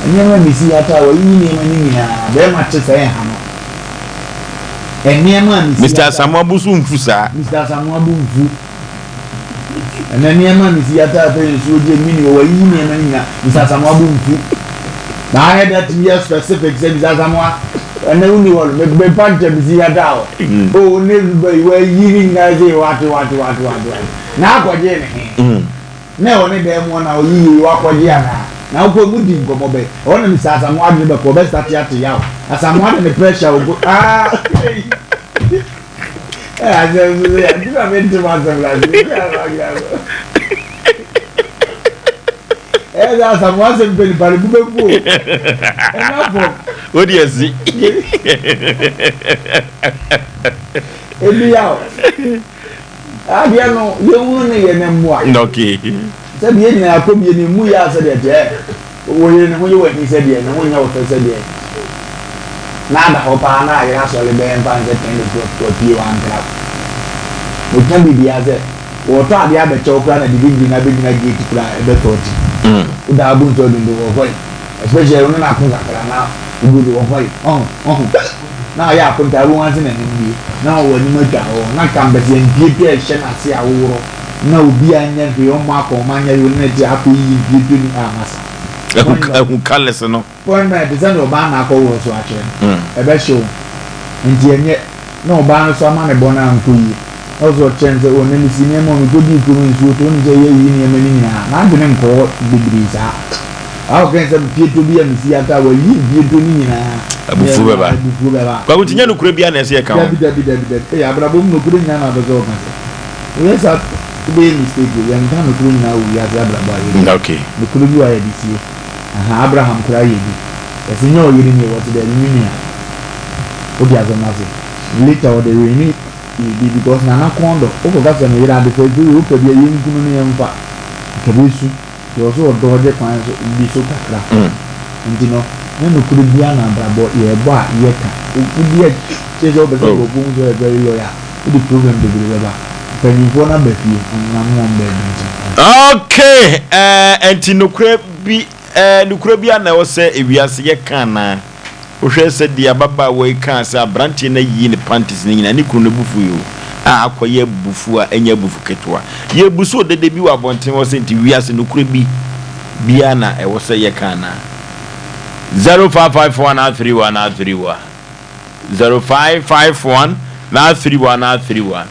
ene ma misi ata wa yi ni ma ni ni ha be ma che sai ha no ene ma misi Mr. Samuel Busu mfusa Mr. Samuel Busu ene ni ma misi ata pe so je mini wa yi ni ma ni na Mr. Samuel Busu na I had that to be specific, said Zazamwa. And then you want to be punch and see a down. Oh, never were eating as a what. Now, what Jenny? Now, only them one hour you walk on Yana. Now, go good in Gomobe. Only Miss as I'm watching the Kobe start to Yaw. As I'm watching the pressure, I do have into myself. As I'm watching Penny Paribu. What do you see? I know you only a memoir. Okay. Said the end, I come in Muya said that. When you went, he said, and when you were said, now the Hopana, I asked all the band fans at the to a P1 club. We can be the other, or try the other chocolate and the beginning of the gate to cry the 30. Without being told in the way, especially when I come now, you do away. Now, I put that once in an India. Now, when you make a not come back and give you a share, I see a war. No, be a net for your mark or man, you will not happy you do the Colors, no. Point by the son of Bana was watching. A best show. And yet, no banner, some man a bona and cool. Also, chance that when any senior moment could be doing so to only say, you mean, I'm going to call big breeze out. How can some people be a Messiah? Will you do me? But we no Caribbean as here come. Abraham no couldn't have a dog. Yes, up to be mistaken. And time to now we have Abraham. Okay. The Kuru I this year. Abraham crying. As you know, you didn't know what the union. What the other nothing. Later, the rainy because Nana Kondo, over that's an era because you could be a young Kumunian fat. Kabusu, you also a dodger clients be so cracked. And you know. No could be an umbrella, ye bar, yeka. Would be a chase over the bones were very loyal. The program to be river. Penny for number few and one bed. Okay, and Nukrabia now say if we are say can. Osei said the Ababa way can say a branch in a yin panties in any kunubu for you. Acquire bufua and your bufuketwa. Ye buso the debut of one thing was into we as a Nukrabi. Biana, I was say ye can. 0551 0551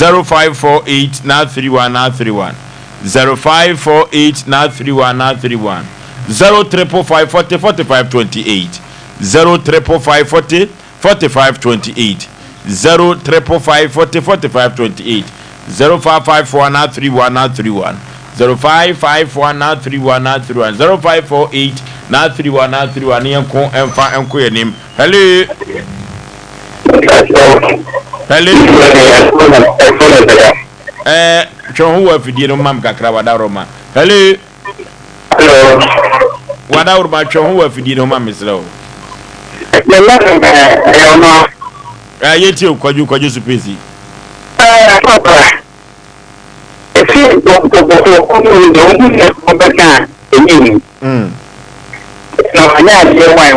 0548 0548 0545 45 28 0555 45 28 0555 45 28 0551 0548 931 yanko emfa enko yenim hello chon huwa fidie no mam kakra wada roma hello wada roma chon huwa fidie no mam mislo yeti kwaju supesi No, I know why.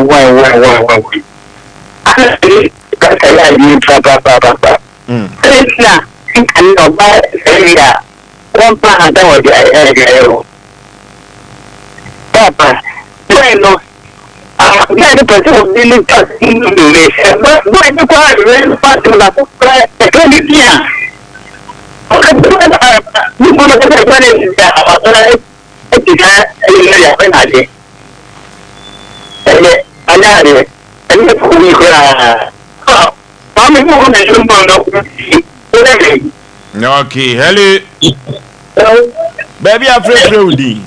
Actually, that's a lie. You papa. It's not. I know why. Yeah. One part of the Papa, well, the person who didn't touch Indonesia, but when you call it very fast to the okay, hello. Baby, I'm afraid.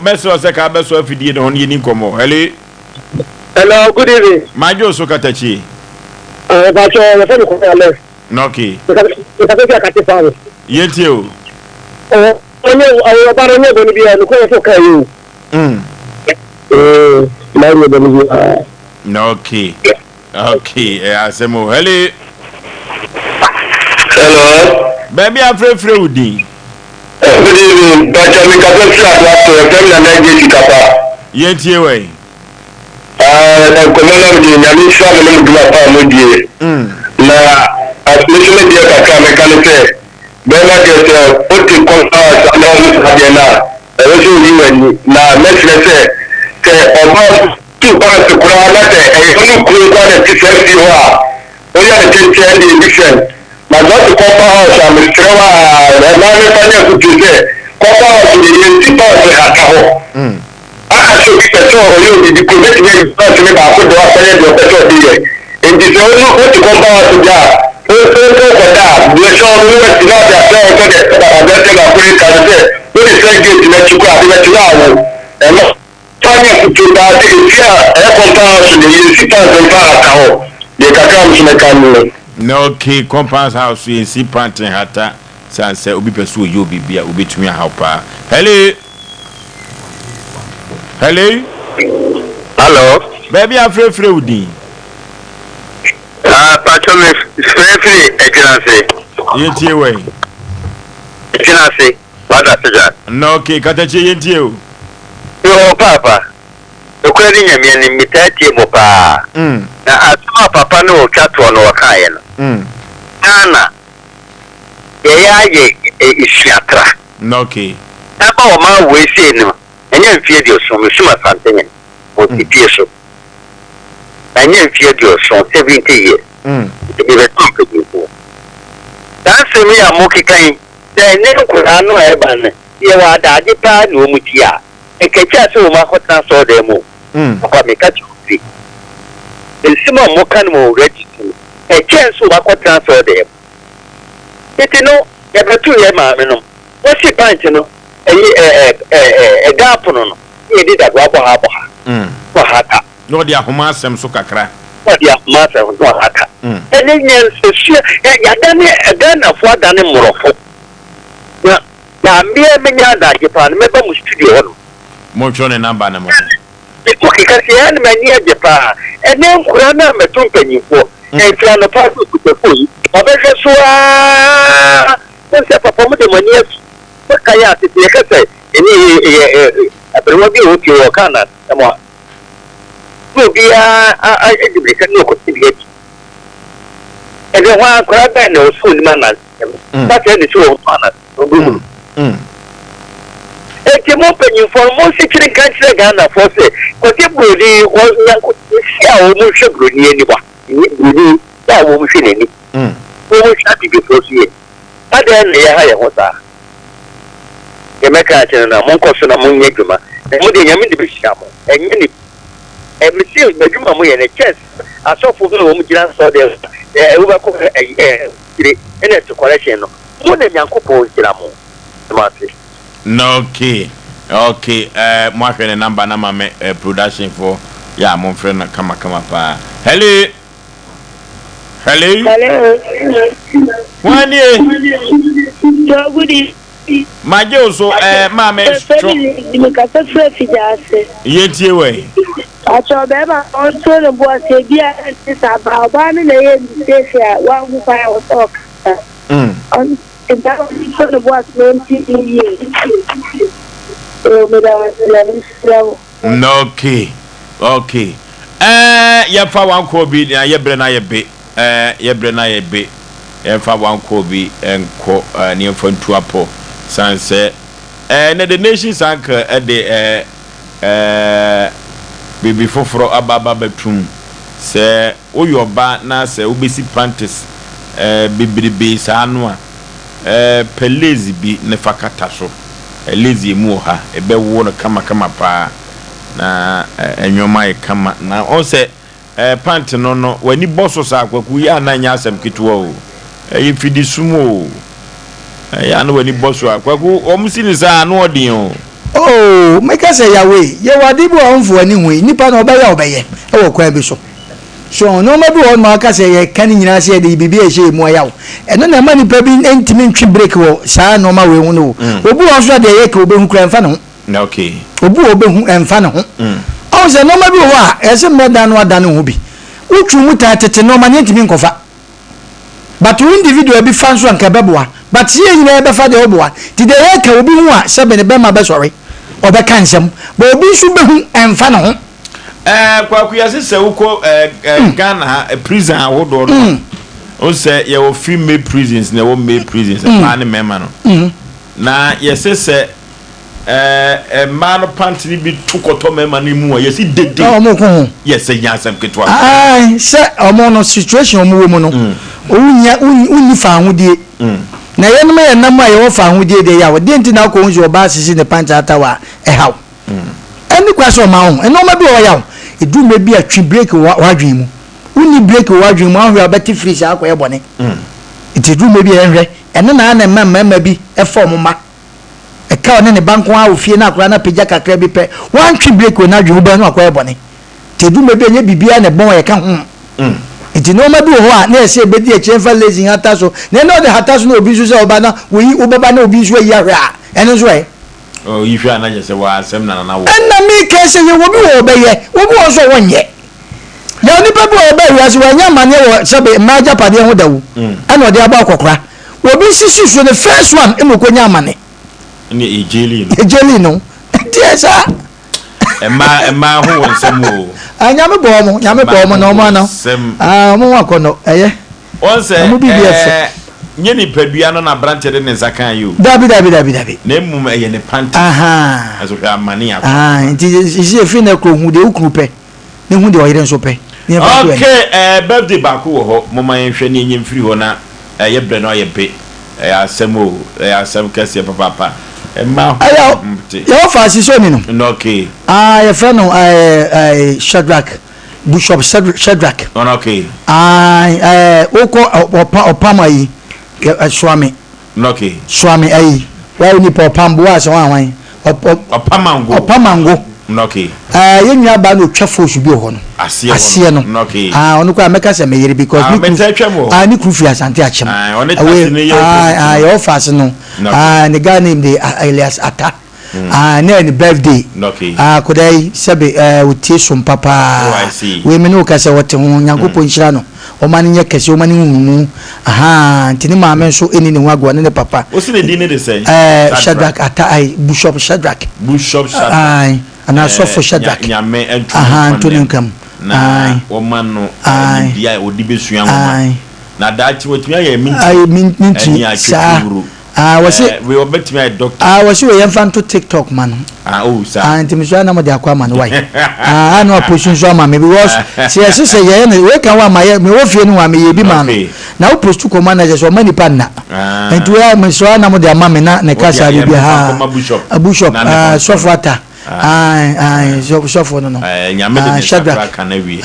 Meso seka beso afidie no ne ni komo. Hello, good evening. Majo so katachi. Bacho, na fe ko ale. No, okay. Ka kati fa. Yenti o. Onye ayo baro ne boni bia no ko so kai o. Na ne boni bia. No, okay. Okay, asemo. Hello. Baby, I'm afraid udi. Good evening. Bacho mi ka so try to tell na nage kapa. Yenti we. Komela mdi nyami sha me mdula pa modie. Na admission dia kaka mekanite. Bela gete oti konfa na na na. Ezo yiweni na mesrese about 2 months to grow another only create one TCFC only a change the edition. But not the copper house and Mr. Financial to say copper house in the city of I should be a show you the commitment to me about the better day. And this only what to copper house to that. The show we were to not that what is like to let you go and Tanya kuchunda tia compound the city of the kakam sumekanule. No key compound house in see planting hata sanse obi pesu you be bia obi tumi ahapa. Hello baby afrefre udi patron frefre ejinase yentie we ejinase wada seja no key katache yentie o yo papa okwani nyamia ni mitati mo pa na asuma papa no twato no wakaye no ana ye isiatra no key aba o ma we se no enye mfie di osun suma santenye o ti so enye mfie di osun 70 years e be company ko dan se mi amoki kan de ne ko anu e ba ne ye wa da ji pa no mu ti a e ke cha so ma hota so de mo papa me ka chi ensima mo kan mo register e che so ma hota so de iti no ye betu ye ma me no wo si pant no gap no ye di da gwa ha ko haka no dia homa asem so kakra no dia homa asem so haka ene nyen so hia ya dane Ghana fo dane morofo na me nya da Japan me ba mu studio no mo chone number na mo ko kikasi yani mani ya Japan ene nkura na meto mpanyifo e no pa ko ko yi obehwe so a se papa mo de mani asu kaya ti e kase eni abremo bi o ti o kana mo ko bia a ejibri kan no ko ti bi e de wa kura ba no so ni mana ta ke ni so o mana o eti mo penyin for mo sikiri kanchire Ghana for say ko ti brodi o nya ko si a o mo hwe brodi ani ba ni brodi ya o mo hwe nani o mo hwa bi before see ada na ya ha ya hota ye meka che na mo nkoso na mo nya dwuma mo de nya me de bi hia mo enye ni me si dwuma mo ye na chess asofo bi o mo gira so de wo ba ko ire ene to correction no mo na nyankopɔ gira mo ma se no key okay mo ahwe ne number na mame production for ya mo frɛ na kama pa hello wani jogudi maje so mame mi ka se frɛ fijase yentie we acho be ma on so no bo se bia ti sa ba mi na ye mi se sia wa hu fa o talk on that so no bo se 20 years me da wa no okay ya fa wan ko bi na ye bre na ye be ye fa wan ko bi enko ne fa ntu apo sanse na the nation sank de bibi foforo ababa batum se oyoba na se obesi panties bibribe sanu a pelezi bi ne fakata so elezi mu ha ebe wo no kama pa na enwoma e kama na on se pant no wani bosso sa kwaku ya na nya asem kitwa o fidi sumo ya na wani bosso akwaku omsini sa na odin o oh make say yawe ye wadi bu onfo ani hu nipa na obeye e wo kwa bi so no ma bi won ma ka say ye kan nyina say de bibi e hye mu yawo eno na ma nipa bi entimi ntwi break wo sa no ma we hu no obu won so de ye ka obehu kura mfa no na okay obu obehu emfa no o se no ma bi wo a ese meda no ada no hu bi utwu mu tatete no ma nyentimi nkofa but individual bi fan so anka beboa but ye nyina be fa de oboa ti de ye ka obi hu a se be ne be ma be sori obeka nsem bo obi su behu emfa no ho kwaku ya se uko Ghana prison ahodo no o se ye wo female prisons na wo male prisons pa ne mema no na ye se man pants ni bi tukoto mema ni mu yesi dede omo ko yes Asem ketwa se omo no situation omo wo mu no onya unyi fa ahudie na yenum ye nam a ye wo fa ahudie de ya wo de ntina ko hunji oba sisi ne pants atawa haw eni kwaso ma ho eno ma bi wo yaw edu me bi atwi break wadwen mu unyi break wadwen mu ahwe abeti free sha akoye bone edu me bi enhwe eno na mama bi e form ma e ka one ne banko a ofie na akora na pejja kakra bi pe wan twi break o na dwu ba no akoye bone tedu me bi enye bibia ne bon ye ka ho enti no ma bi ho a na ese be di e chenfa lazy hata so na no de hata so na obi so se oba na wo yi obeba na obi so yi ahwe a eno so e oh you feel na je se wa Asem na wo enna mi ke se ye wo bi wo be ye wo bi wo so wonye ya ni pe bi wo be ya se wa nya mane wo se be maja pade ho dawo ana ode aba kokora wo bi sisi so the first one e mo ko nya mane ni ejeli no tiesa emma ho wonsem o anya me bo mo na o mo no mo wa kono eye onse nye ni padua no na branch de ne nsakan yo dabi na emum eye ne pant aso hwa amane ya nti isi efi na kro hu de ukru pe ne hu de o yire nso pe okay birthday ba ko ho mama yen hwe ne enyem firi ho na ye bre no ye pe Asem o Asem kese papa emma Yaw Oforisuo ni no okay ye friend no Shadrack Bishop Shadrack okay oko opama yi swami okay swami ayi wa ni popambo ase wan opamango okay ye nua ba no twafo su bi ho no asie no okay onu kwa meka se meyere because ni kufi asante achem Yaw Oforisuo no the guy named Elias Ata na ni birthday okay kodai sebe utie Sompa we me no ka se wote ho Nyankopon hira no o mani nye kese o mani hunu ntini maame so eni ne wagwa ne papa o si ne di ne de say Shadrack Ata Bishop Shadrack ana so for Shadrack nyame Antoni nkam o manu dia o di besua ngoma na dachi wotumi aye minti sa we obetimi aye doctor wasi we yemfa to TikTok man sa ntimi so na mo de akwa man why no opposition so ma me because say ye na we kan wa ma ye me wo fie ni wa me ye bi man na wo post ko manager so mani pa na enti we me so na mo de ama me na ne kasa bi bishop sofrata so for no nyame de Shadrack kanawi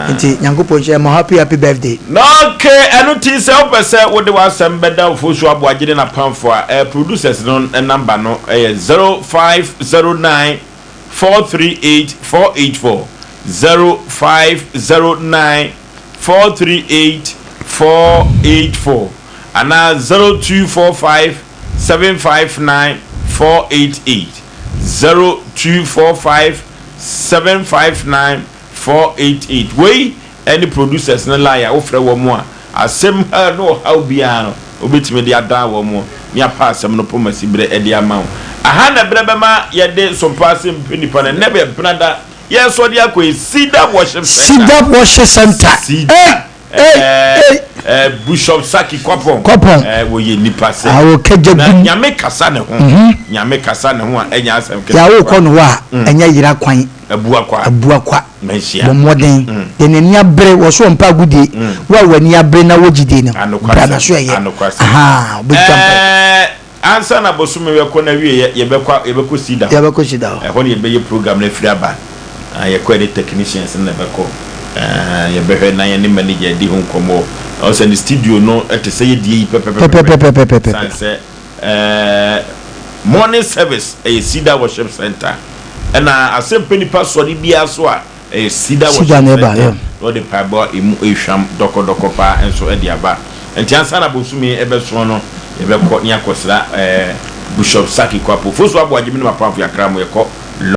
enti Nyankopon che mo happy birthday okay eno ti se opese wo de Asem Mpe Oforisuo Aboagye na pamfo producers no number no 0509 438 484 0509 438 484 and 0245 759 488 0245 759 488 we any producers na lie ofre wo mo Asem no how bia no obetime de ada wo mo me apa Asem no pomasi bre e de ama aha na bre bema ye de Sompa Asem Mpe Nipa na nebe brada ye so de akoi Sida worship center Bishop Saki Kwapon wo ye nipa se nyame kasa ne ho enya Asem ya wo kono wa enya yira kwan abua kwa mensia moden de ne nia bre wo so mpa gudie wa wani abre na wo gide ne brana so ye ansa na bosume we ko na wie ye bekọ Sida ho ne ye be program na firi aba ye ko the technicians na bekọ ye behwe na ye ne manager di ho komo o se ni studio no ete se ye die pepe sanse morning service Sida worship center na Asem Mpe Nipa so di bia so a Sida worship center no de pabo emu ehwam doko pa enso e di aba enti ansa na bosumi e be so no ye be ko ni akosra Bishop Saki Kwapo Oforisuo Aboagye mi no mapamfo yakra mo ye ko